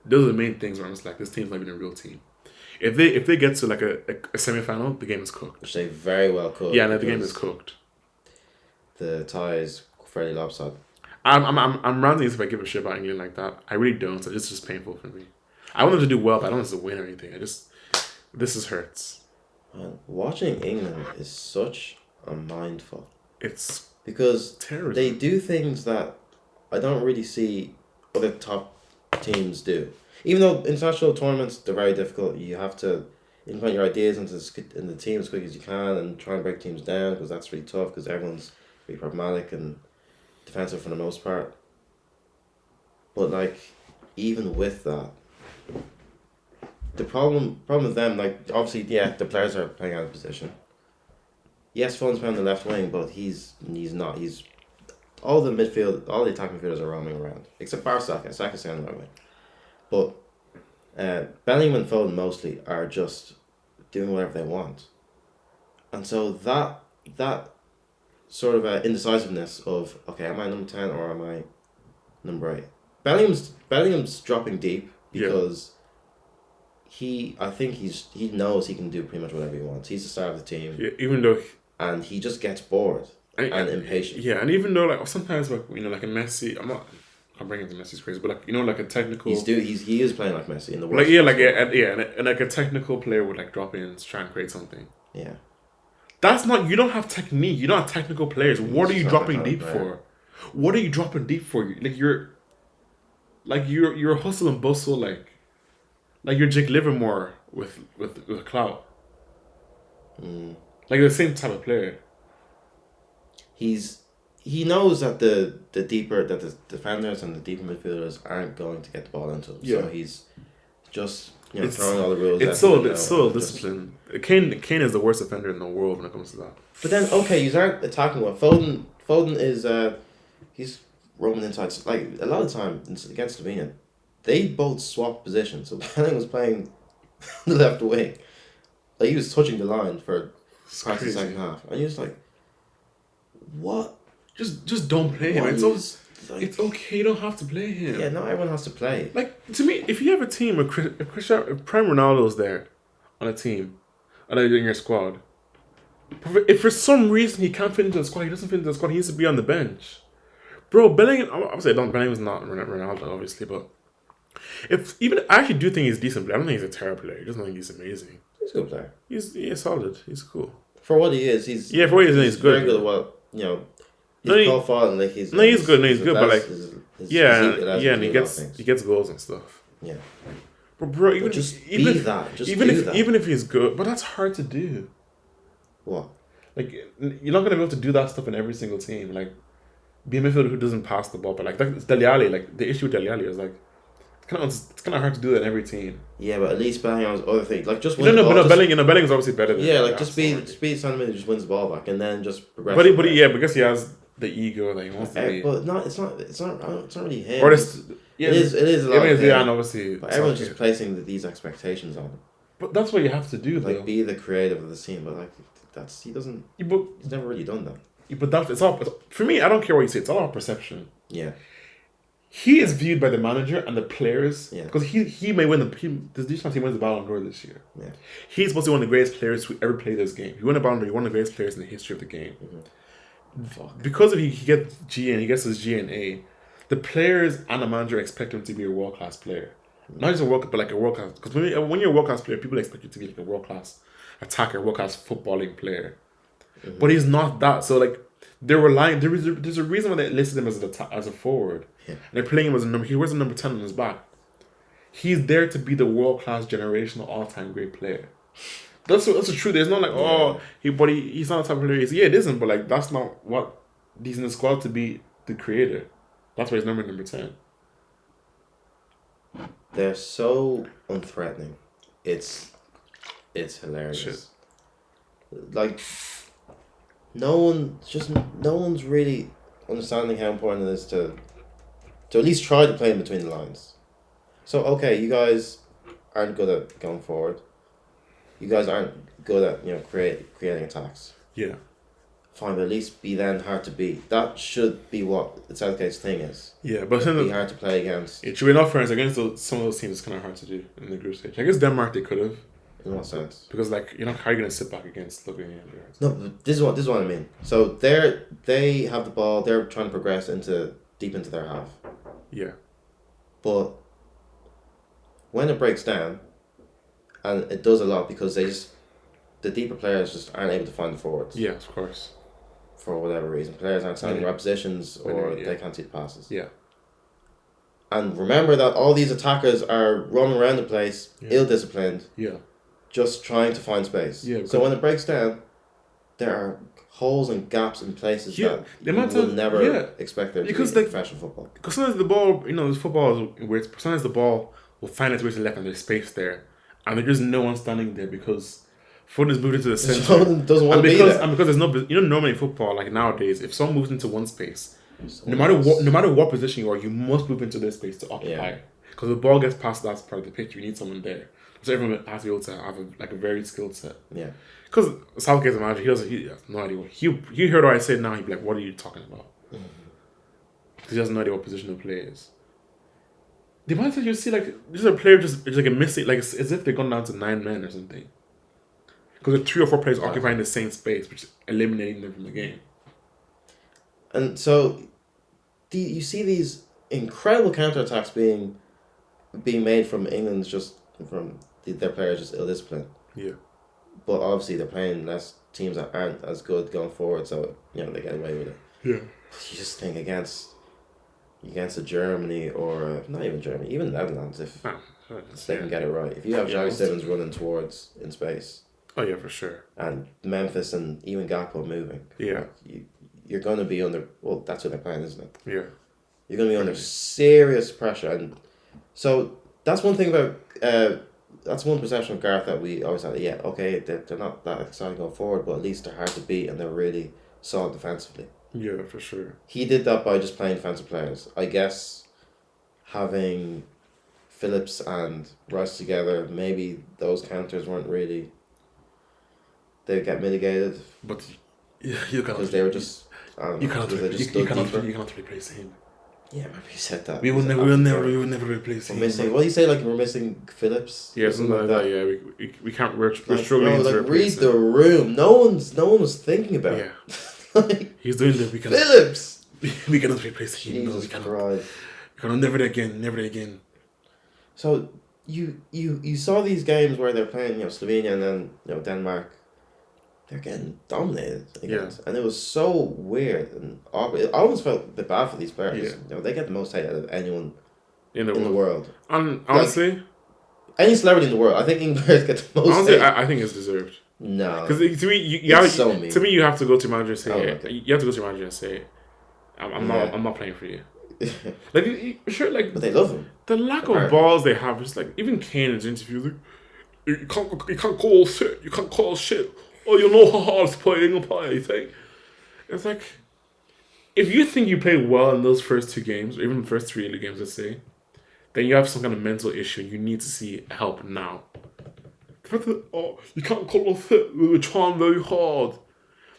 those are the main things where I'm just like, this team's not even a real team. If they get to a semi-final, the game is cooked. Which they very well could. Yeah, no, the game is cooked. The tie is fairly lopsided. I'm ranting if I give a shit about England like that. I really don't. So it's just painful for me. I want them to do well, but I don't want them to win or anything. This hurts. Man, watching England is such a mindfuck. It's because terrorism. They do things that I don't really see other top teams do. Even though international tournaments, they're very difficult, you have to implement your ideas into the team as quick as you can and try and break teams down, because that's really tough because everyone's really pragmatic and defensive for the most part. But even with that, the problem with them, obviously, the players are playing out of position. Yes, Foden's playing on the left wing, but he's not. He's all the attacking midfielders are roaming around except Saka. Saka's on the right wing. But Bellingham and Foden mostly are just doing whatever they want, and so that sort of indecisiveness of, okay, am I number 10 or am I number 8? Bellingham's dropping deep because I think he knows he can do pretty much whatever he wants. He's the star of the team. Yeah, even though and he just gets bored and impatient. Yeah, and even though sometimes like a Messi, I'm bringing the Messi's crazy, but a technical. He is playing like Messi in the world. And a technical player would drop in and try and create something. Yeah. That's not. You don't have technique. You don't have technical players. What are you dropping deep for? What are you dropping deep for? You're hustle and bustle like you're Jake Livermore with clout. The same type of player. He knows that the defenders and the deeper midfielders aren't going to get the ball into him. Yeah. So he's just throwing all the rules. It's so disciplined. Kane is the worst defender in the world when it comes to that. But then you aren't attacking what Foden is. He's roaming inside. A lot of the time against Slovenia, they both swapped positions. So Bellingham was playing the left wing. He was touching the line for part of the second half, and you're just like, what? Just don't play him. It's okay. You don't have to play him. Yeah, not everyone has to play. To me, if you have a team, if Prime Ronaldo's there on a team, and in your squad, if for some reason he can't fit into the squad, he doesn't fit into the squad. He needs to be on the bench, bro. Bellingham. Obviously, Bellingham's not Ronaldo, obviously, but I actually do think he's decent player. I don't think he's a terrible player. I just don't think he's amazing. He's a good player. He's solid. He's cool for what he is. He's for what he is. He's good. Very good at profile, like he's good. No, he's good, but like his yeah, physique allows him yeah, to and do a lot of things. he gets goals and stuff. Yeah, But bro, but just be that. Just do that. even if he's good, but that's hard to do. What? Like you're not gonna be able to do that stuff in every single team. Like be a midfielder who doesn't pass the ball, but like that's Dele Alli. Like the issue with Dele Alli is like it's kind of hard to do that in every team. Yeah, but at least Bellingham's other thing, like just No, win the but ball. Bellingham's obviously better than Yeah, like just be centre just wins the ball back and then just progress. Yeah, because he has the ego that he wants to be. But it's not really him. Or this, yeah, it is a lot of him. Yeah, and obviously, but everyone's just placing these expectations on him. But that's what you have to do, like though. Be the creative of the scene, but like he doesn't. He's never really done that. But it's all for me. I don't care what you say. It's all about perception. Yeah. He is viewed by the manager and the players because Yeah. he may win this chance he wins the Ballon d'Or this year. Yeah. He's supposed to be one of the greatest players who ever played this game. He won the Ballon d'Or. He's one of the greatest players in the history of the game. Mm-hmm. Because he gets G and he gets his G and A, the players and the manager expect him to be a world class player. Not just a world, but like a world class. Because when you're a world class player, people expect you to be like a world class attacker, world class footballing player. Mm-hmm. But he's not that. So like they're relying. There's a reason why they listed him as a forward. Yeah. And they're playing him as a number. He wears a number 10 on his back. He's there to be the world class generational all time great player. That's the truth. It's not like he's not the type of player. It isn't. But like that's not what he's in the squad to be the creator. That's why he's number 10. They're so unthreatening. It's hilarious. Shit. Like no one's really understanding how important it is to at least try to play in between the lines. So okay, you guys aren't good at going forward. You guys aren't good at creating attacks. Yeah. Fine, but at least be then hard to beat. That should be what the Southgate's thing is. Yeah, but be hard to play against. It should be enough fairness against some of those teams. It's kind of hard to do in the group stage. I guess Denmark they could have. In what sense? Because how are you gonna sit back against Slovenia? No, but this is what I mean. So they have the ball. They're trying to progress deep into their half. Yeah. But when it breaks down, and it does a lot because the deeper players just aren't able to find the forwards. Yeah, of course. For whatever reason, players aren't signing the right positions or they can't see the passes. Yeah. And remember that all these attackers are roaming around the place, ill-disciplined. Yeah. Just trying to find space. Yeah. So when it breaks down, there are holes and gaps in places that you will never expect there to be in professional football. Because sometimes the ball, this football is weird. Sometimes the ball will find its way to the left and there's space there, and there's no one standing there because foot is moved into the center. Someone doesn't want to be there. And because there's no, normally in football, like nowadays, if someone moves into one space, no matter what position you are, you must move into this space to occupy. Because the ball gets past that part of the pitch, you need someone there. So everyone has to be able to have a very skilled set. Yeah. Because Southgate's a manager, he has no idea. He heard what I said now, he'd be like, what are you talking about? Because he has no idea what position to play is. The amount that you see, just a player it's like a missing, it's as if they're gone down to 9 men or something. Because there are 3 or 4 players occupying the same space, which is eliminating them from the game. And so, you see these incredible counterattacks being made from England's from their players just ill-disciplined. Yeah. But obviously they're playing less teams that aren't as good going forward, so they get away with it. Yeah. You just think against a Germany or not even Germany, even Netherlands, if they can get it right. If you have Xavi Simons running towards in space. Oh yeah, for sure. And Memphis and even Gakpo moving. Yeah. You're going to be under. Well, that's what they're playing, isn't it? Yeah. You're going to be under serious pressure, and so that's one thing about. That's one perception of Gareth that we always had. Yeah, okay, they're not that exciting going forward, but at least they're hard to beat and they're really solid defensively. Yeah, for sure. He did that by just playing defensive players. I guess having Phillips and Rice together, maybe those counters weren't really. They get mitigated. But you cannot. Because they were just. You cannot replace him. Yeah, maybe you said that. We will never replace him. What do you say? Like we're missing Phillips. Yeah, something like that. Yeah, we can't. We're struggling to replace read the room. No one was thinking about. Yeah, he's doing the. Phillips. We cannot replace him. Jesus Christ. We cannot. Never again. So you saw these games where they're playing Slovenia and then Denmark. they're getting dominated against. And it was so weird and awkward. I almost felt a bit bad for these players. Yeah. You know, they get the most hate out of anyone in the world. Honestly, like, any celebrity in the world, I think England players get the most honestly, hate. I think it's deserved. No. Because to me, to me, you have to go to your manager and say, you have to go to your manager and say, I'm not playing for you. Like, sure, like, but they love him. The lack of balls they have is like, even Kane in his interviews, like, you can't call shit. You can't call shit. Oh, you know how hard it's playing a play. It's like, if you think you played well in those first 2 games, or even the first 3 games, let's say, then you have some kind of mental issue. You need to see help now. Oh, you can't call us hit. We were trying very hard.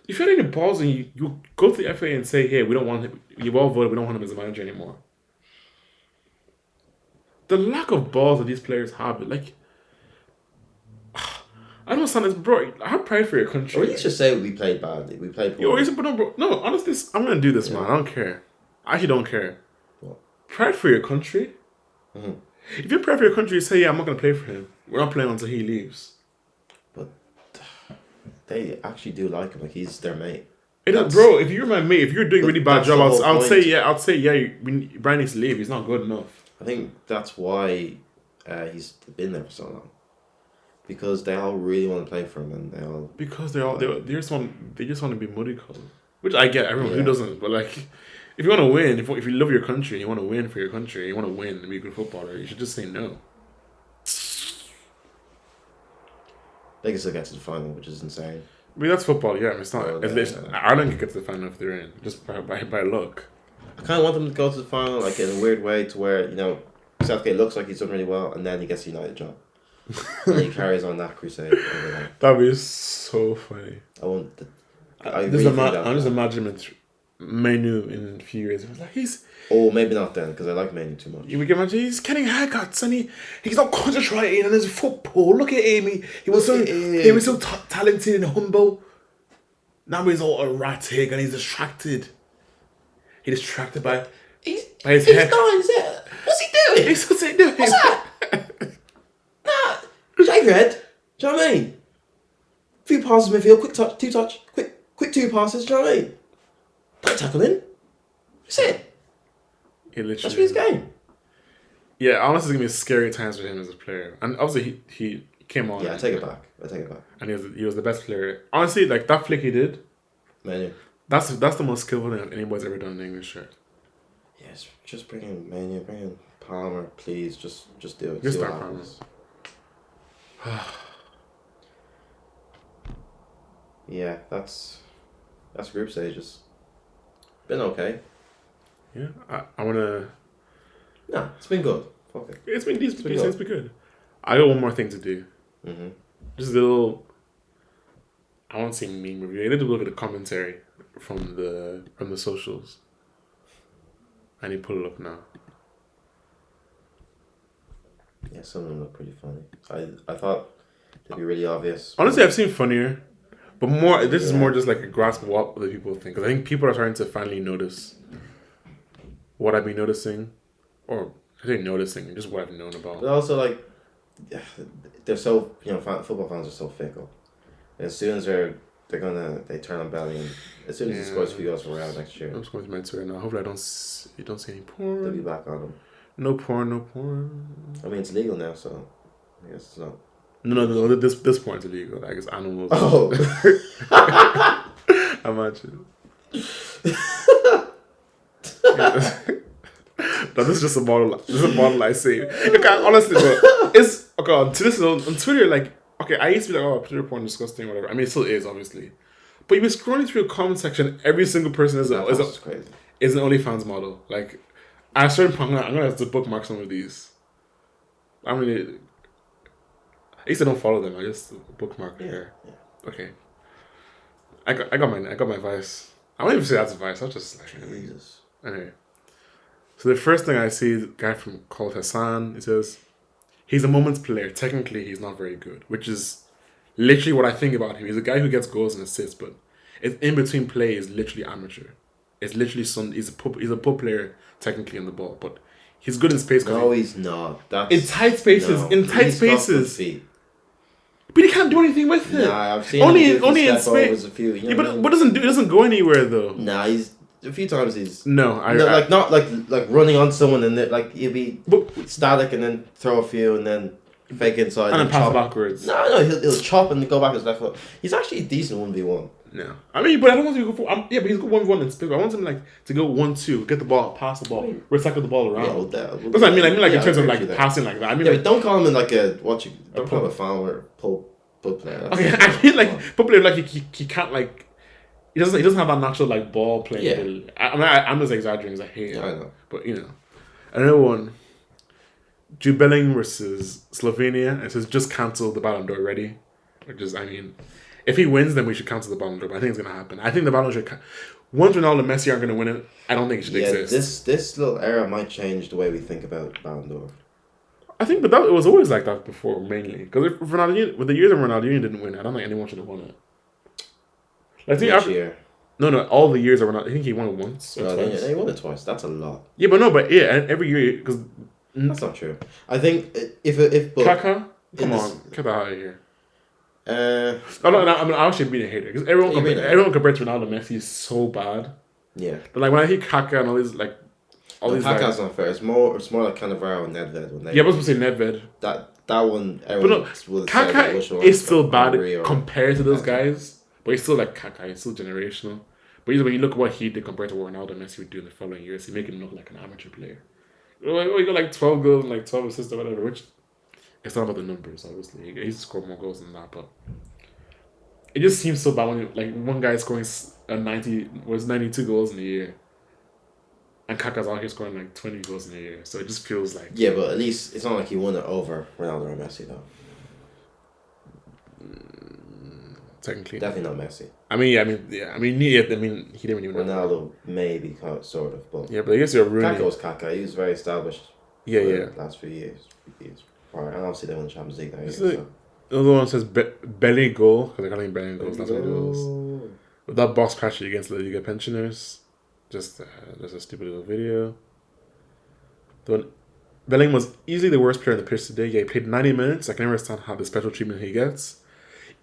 If you had any balls and you go to the FA and say, hey, we don't want him. You've all voted. We don't want him as a manager anymore. The lack of balls that these players have, like, I don't understand this, bro. I have pride for your country. Or at least just say we played badly. We played poorly. No, honestly, I'm gonna do this, man. I don't care. I actually don't care. What? Pride for your country. Mm-hmm. If you pray for your country, you say, yeah, I'm not going to play for him. We're not playing until he leaves. But they actually do like him. Like, he's their mate. Bro, if you're my mate, if you're doing a really bad job, I'll say, Brian needs to leave. He's not good enough. I think that's why he's been there for so long. Because they all really want to play for him, and they all... Because they just want to be muddy colored. Which I get, everyone who doesn't, but like... If you want to win, if you love your country, you want to win for your country, you want to win and be a good footballer, you should just say no. They can still get to the final, which is insane. I mean, that's football, yeah. I mean, it's not. Ireland can get to the final if they're in, just by luck. I kind of want them to go to the final, like in a weird way, to where, you know, Southgate looks like he's done really well, and then he gets the United job. And he carries on that crusade. That'd be so funny. I'm just imagining Menu in a few years. Like maybe not then, because I like Menu too much. You can imagine he's getting haircuts and he's not concentrating on his football. Look at him. He was so talented and humble. Now he's all erratic and he's distracted. He's distracted by his hair. He's gone, is it? What's he doing? What's he doing? What's that? Nah, shave your head. Do you know what I mean? Few passes midfield, quick touch, 2 touch, quick 2 passes. Do you know what I mean? Don't tackle him. That's it. That's his game. Yeah, honestly, it's going to be scary times for him as a player. And obviously, he came on. Yeah, I take it back. And he was the best player. Honestly, like, that flick he did, Menu. That's the most skillful thing anybody's ever done in an English shirt. Yes, just bring in Menu, bring in Palmer, please. Just do it. Just start Palmer. Yeah, that's group stages. Been okay. Yeah, I want to... No, it's been good. Fuck it. It's been decent. It's been good. I got one more thing to do. Mm-hmm. Just a little... I want to say meme review. I need to look at the commentary from the socials. I need to pull it up now. Yeah, some of them look pretty funny. I thought they'd be really obvious. Honestly, I've seen funnier. But more, this is more just like a grasp of what other people think. Because I think people are starting to finally notice what I've been noticing. Or, I say noticing, just what I've known about. But also, like, they're so, football fans are so fickle. As soon as they turn on Bellingham, as soon as he scores a few goals, we're out next year. I'm just going to my Twitter now. Hopefully you don't see any porn. They'll be back on him. No porn. I mean, it's legal now, so I guess it's not. No. This porn's illegal. Like, it's animals. Oh. Imagine. No, this is just a model. This is a model I see. Okay, honestly, bro, it's okay. On Twitter, like, okay, I used to be like, oh, Twitter porn disgusting, whatever. I mean, it still is, obviously. But you've been scrolling through a comment section. Every single person is an OnlyFans model. Like, at a certain point, I'm gonna have to bookmark some of these. I mean, at least I don't follow them. I just bookmark here. Yeah. Okay. I got my advice. I won't even say that's advice. I'll just like Jesus. Anyway. So the first thing I see is a guy called Hassan. He says, he's a moments player. Technically, he's not very good, which is literally what I think about him. He's a guy who gets goals and assists, but it's in between play is literally amateur. It's literally he's a poor player technically on the ball, but he's good in space. No, he's not. In tight spaces. But he can't do anything with it. Nah, I've seen only him do only in step Spain. overs a few. You know But what I mean? what doesn't do? It doesn't go anywhere though. Nah, he's a few times he's No, like not like running on someone and like he'll be static and then throw a few and then fake inside and then pass chop backwards. No, he'll chop and go back his left foot. He's actually a decent 1v1. No, I mean, but I don't want him to go for. Yeah, but he's got 1v1 in space. I want him like to go 1-2, get the ball, pass the ball, recycle the ball around. Yeah, that's what I mean. I mean, like in terms of like passing like that. I mean, yeah, like, but don't call him in like a don't call him a farmer pull player. Okay, I mean like pull player like he can't like he doesn't have that natural like ball playing ability. I mean I'm just exaggerating because I hate it. I know, but you know, another one. Jude Bellingham versus Slovenia. It says just cancel the Ballon d'Or already. Which is, I mean, if he wins, then we should cancel the Ballon d'Or. But I think it's gonna happen. I think the Ballon d'Or should. Once Ronaldo and Messi aren't gonna win it, I don't think it should exist. This little era might change the way we think about Ballon d'Or. I think, but it was always like that before, mainly because if Ronaldo, with the years when Ronaldo didn't win, I don't think anyone should have won it. I think Which year? No, all the years that Ronaldo. I think he won it once or twice. Yeah, he won it twice. That's a lot. Yeah, but and every year because. That's not true. I think if Kaka, come on, get that out of here. No, I mean, I'm actually being a hater because everyone compared to Ronaldo, Messi is so bad. Yeah, but like when I hear Kaka and all these like, these Kaka's not fair. It's more like Cannavaro and Nedved. Yeah, I was supposed to say Nedved. That one, everyone but Kaka is still bad compared to those guys. But he's still like Kaka. He's still generational. But when you look at what he did compared to what Ronaldo and Messi would do in the following years, he make him look like an amateur player. Oh, he got like 12 goals and like 12 assists or whatever, which it's not about the numbers, obviously. He's scored more goals than that, but it just seems so bad when like one guy scoring 92 goals in a year, and Kaka's out here scoring like 20 goals in a year. So it just feels like but at least it's not like he won it over Ronaldo or Messi though. Technically, definitely not Messi. I mean, he didn't even Ronaldo maybe sort of, but but I guess you're ruining. Kaka was Kaka. He was very established. The last few years. Right, and obviously they won the Champions League that year. So. The other one says belly goal because they're calling belly goals. That's what it was. With that box crashing against La Liga pensioners, just a stupid little video. Bellingham was easily the worst player on the pitch today. Yeah, he played 90 minutes. I can never understand how the special treatment he gets.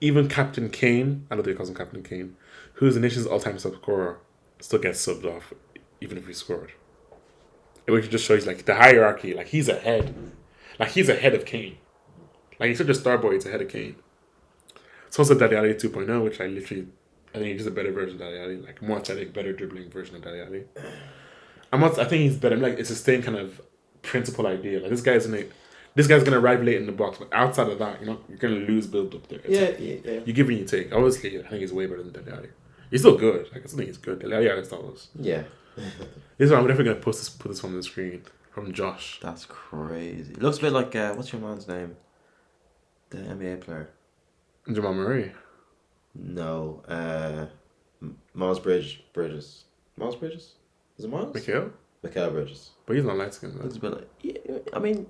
Even Captain Kane, I don't think he calls him Captain Kane, who is the nation's all-time top scorer, still gets subbed off, even if he scored. Which just shows like the hierarchy. Like he's ahead. Like he's ahead of Kane. Like he's such a star boy. He's ahead of Kane. So also Dele Alli 2.0, which I think he's just a better version of Dele Alli, like more athletic, better dribbling version of Dele Alli. I think he's better. I mean, like it's the same kind of principal idea. Like this guy's gonna arrive late in the box, but outside of that, you're gonna lose build up there. Yeah. You give and you take. Obviously, I think he's way better than Dele Alli. He's still good. Like I still think he's good. Dele Alli, I thought was. Yeah. This is why I'm definitely gonna put this on the screen from Josh. That's crazy. It looks a bit like what's your man's name? The NBA player. Jamal Murray. No. Miles Bridges. Miles Bridges? Is it Miles? Mikal Bridges. But he's not light skinned. Looks a bit like. Yeah, I mean,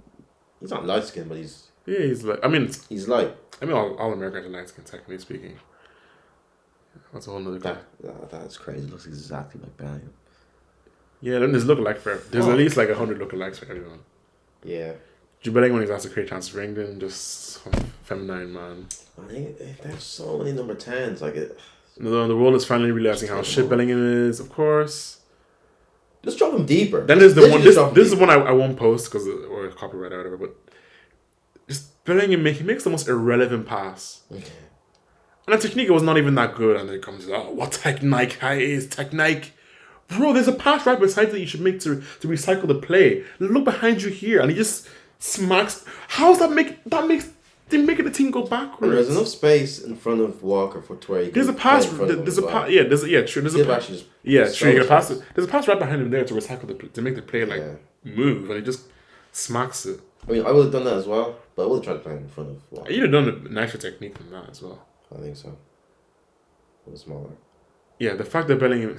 he's not light skinned, but he's. Yeah, he's like. I mean, he's light. I mean, all Americans are light skinned, technically speaking. That's a whole nother guy. That's crazy. It looks exactly like Bellingham. Yeah, then there's lookalike for. There's at least like 100 lookalikes for everyone. Yeah. Jude Bellingham when he's asked to create chances for England, just feminine man. I think there's so many number 10s. Like it. The world is finally realizing how shit Bellingham is. Of course. Just drop him deeper. Then there's the one. This is one I won't post because or copyright or whatever. But just Bellingham he makes the most irrelevant pass. Okay. And the technique was not even that good. And then it comes, what technique is technique? Bro, there's a pass right beside that you should make to recycle the play. Look behind you here, and he just smacks. How's that make the team go backwards? And there's enough space in front of Walker for where he there's a pass. There's a pass. Yeah, there's a pass. Yeah, true. You pass it. There's a pass right behind him there to recycle to make the play move, and he just smacks it. I mean, I would have done that as well, but I would have tried to play in front of Walker. You'd have done a nicer technique than that as well. I think so. A little smaller. Yeah, the fact that Bellingham.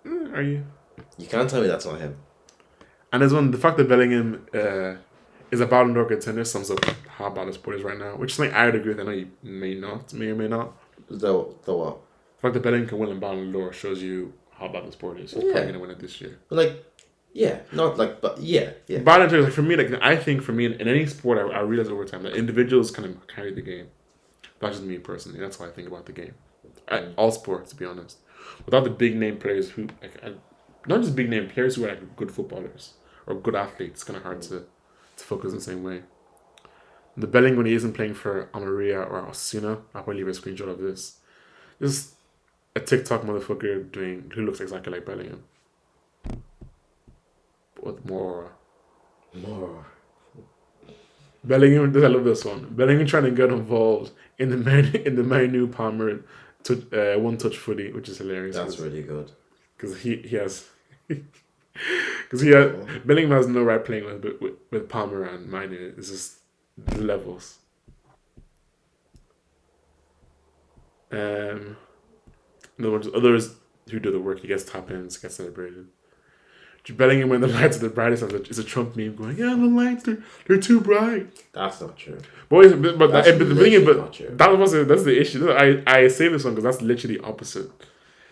Are you? You can't tell me that's not him. And there's the fact that Bellingham is a Ballon d'Or contender sums up how bad the sport is right now, which is something I would agree with. I know you may or may not. The what? The fact that Bellingham can win a Ballon d'Or shows you how bad the sport is. He's probably going to win it this year. But yeah. Ballon d'Or, for me, I think for me in any sport, I realize over time that individuals kind of carry the game. That's just me personally. That's how I think about the game. All sports, to be honest. Without the big name players who, not just big name players who are like good footballers or good athletes, it's kind of hard to focus in the same way. The Bellingham, when he isn't playing for Almeria or Osasuna, I'll probably leave a screenshot of this. Just a TikTok motherfucker who looks exactly like Bellingham. But with more. Bellingham, I love this one. Bellingham trying to get involved in the Manu Palmer one touch footy, which is hilarious. That's really good. Because he has. Bellingham has no right playing with Palmer and Manu. It's just the levels. In other words, others who do the work, he gets tap-ins, gets celebrated. Bellingham, when the lights are the brightest, it's a Trump meme going, yeah, the lights, they're too bright. That's not true. That's the issue. I say this one because that's literally the opposite.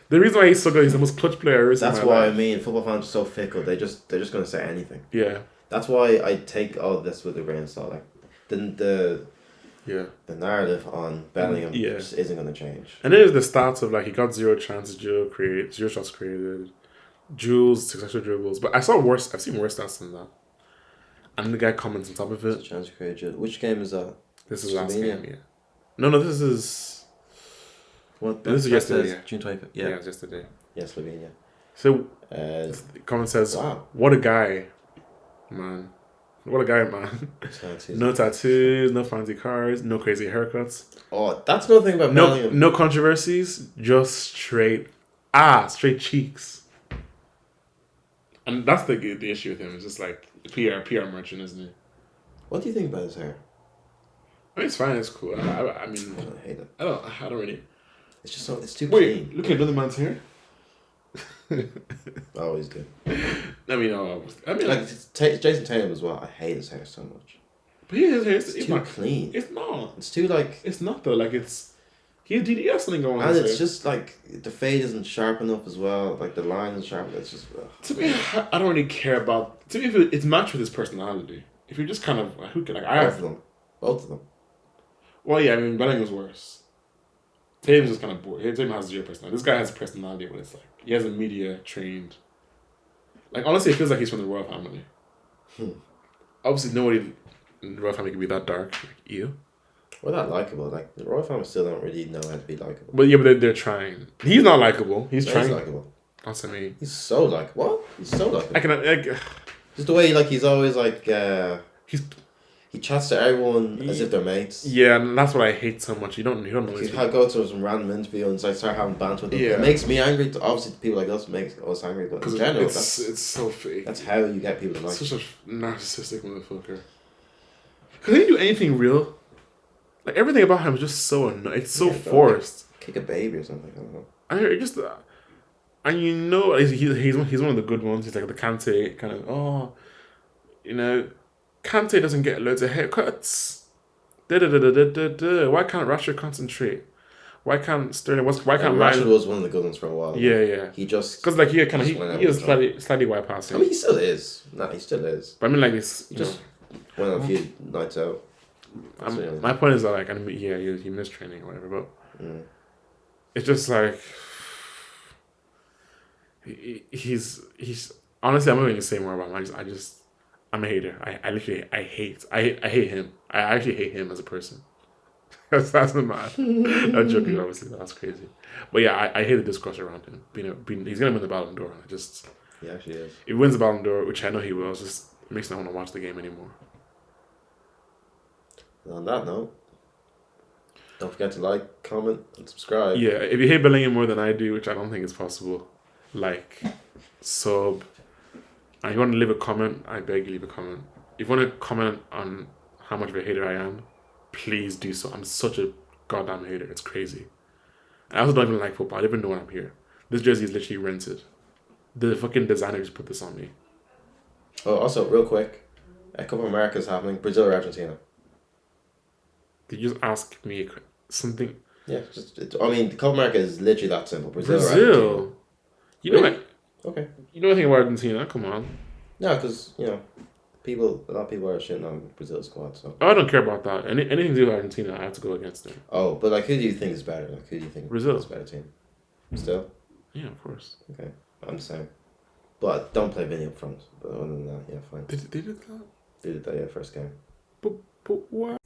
The reason why he's so good, he's the most clutch player. That's why I mean, football fans are so fickle. They're just going to say anything. Yeah. That's why I take all this with a grain of salt. Like the narrative on Bellingham just isn't going to change. And there's the stats of like he got 0 chances, 0 shots created, duels, successful dribbles. But I've seen worse stats than that. And the guy comments on top of it. Chance created. Which game is that? This is last game. Yeah. No. This is. What? This is yesterday. Yeah. June 25th. Yeah, it was yesterday. Yes, Slovenia. So, the comment says, "Wow, what a guy, man! What a guy, man! No tattoos, no fancy cars, no crazy haircuts. Oh, that's another thing about Bellingham. No controversies, just straight cheeks. And that's the issue with him. It's just like PR merchant, isn't it? What do you think about his hair? I mean, it's fine. It's cool. I mean, I hate it. I don't really. It's just it's too clean. Wait, look at another man's hair. Always good. I mean, like Jason Tatum as well. I hate his hair so much. But his hair is too clean. It's not. It's too like. It's not though. Like it's. He has something going on. And it's just like the fade isn't sharp enough as well. Like the line is sharp. It's just. To me, I don't really care about. To me, if it's matched with his personality. If you're just kind of who can both of them. Well, yeah. I mean, Bellingham's worse. Tatum's just kind of bored. Tatum has 0 personality. This guy has personality, but it's like he has a media trained. Like honestly, it feels like he's from the royal family. Obviously, nobody in the royal family can be that dark. Like you. We're not likable. Like the royal family still don't really know how to be likable. But yeah, but they're trying. He's not likable. He's trying. He's likable. That's what I mean. He's so likable. What? He's so likable. I can. Just the way he's always like. He chats to everyone as if they're mates. Yeah, and that's what I hate so much. You don't know. You go to some random interview and start having banter with them. Yeah. It makes me angry. Obviously, people like us makes us angry, but in general, it's so fake. That's how you get people to like. Such a narcissistic motherfucker. Cause he didn't do anything real. Like everything about him is just so annoying. It's so forced. Kick a baby or something. I don't know. And you know, he's one of the good ones. He's like the Kante kind of. Kante doesn't get loads of haircuts. Why can't Rashford concentrate? Why can't Sterling? Why can't Rashford was one of the good ones for a while. Yeah. He just because like he is slightly white passing. I mean, he still is. No, he still is. But I mean, like this, just went on a few nights out. My point is that like he missed training or whatever, but it's just like he's honestly I'm not going to say more about him. I'm a hater. I hate him. I actually hate him as a person. that's not mad. I'm joking, obviously. That's crazy. But yeah, I hate the discourse around him. He's gonna win the Ballon d'Or. He actually is. If he wins the Ballon d'Or, which I know he will, it just makes me not want to watch the game anymore. And on that note, don't forget to like, comment, and subscribe. Yeah, if you hate Bellingham more than I do, which I don't think is possible, like, sub. And if you want to leave a comment, I beg you leave a comment. If you want to comment on how much of a hater I am, please do so. I'm such a goddamn hater. It's crazy. I also don't even like football. I don't even know when I'm here. This jersey is literally rented. The fucking designer just put this on me. Oh, also, real quick, a Copa America is happening. Brazil or Argentina? Did you just ask me something? Yeah, the Copa America is literally that simple. Brazil. Or Argentina. You know really? Okay. You know anything about Argentina? Come on. No, because, a lot of people are shitting on Brazil's squad. So. I don't care about that. Anything to do with Argentina, I have to go against them. Oh, but like, who do you think is better? Like, who do you think Brazil is a better team? Still. Yeah, of course. Okay, I'm the same. But don't play Vinny up front. But other than that, yeah, fine. They did that. They did that, yeah, first game. But why?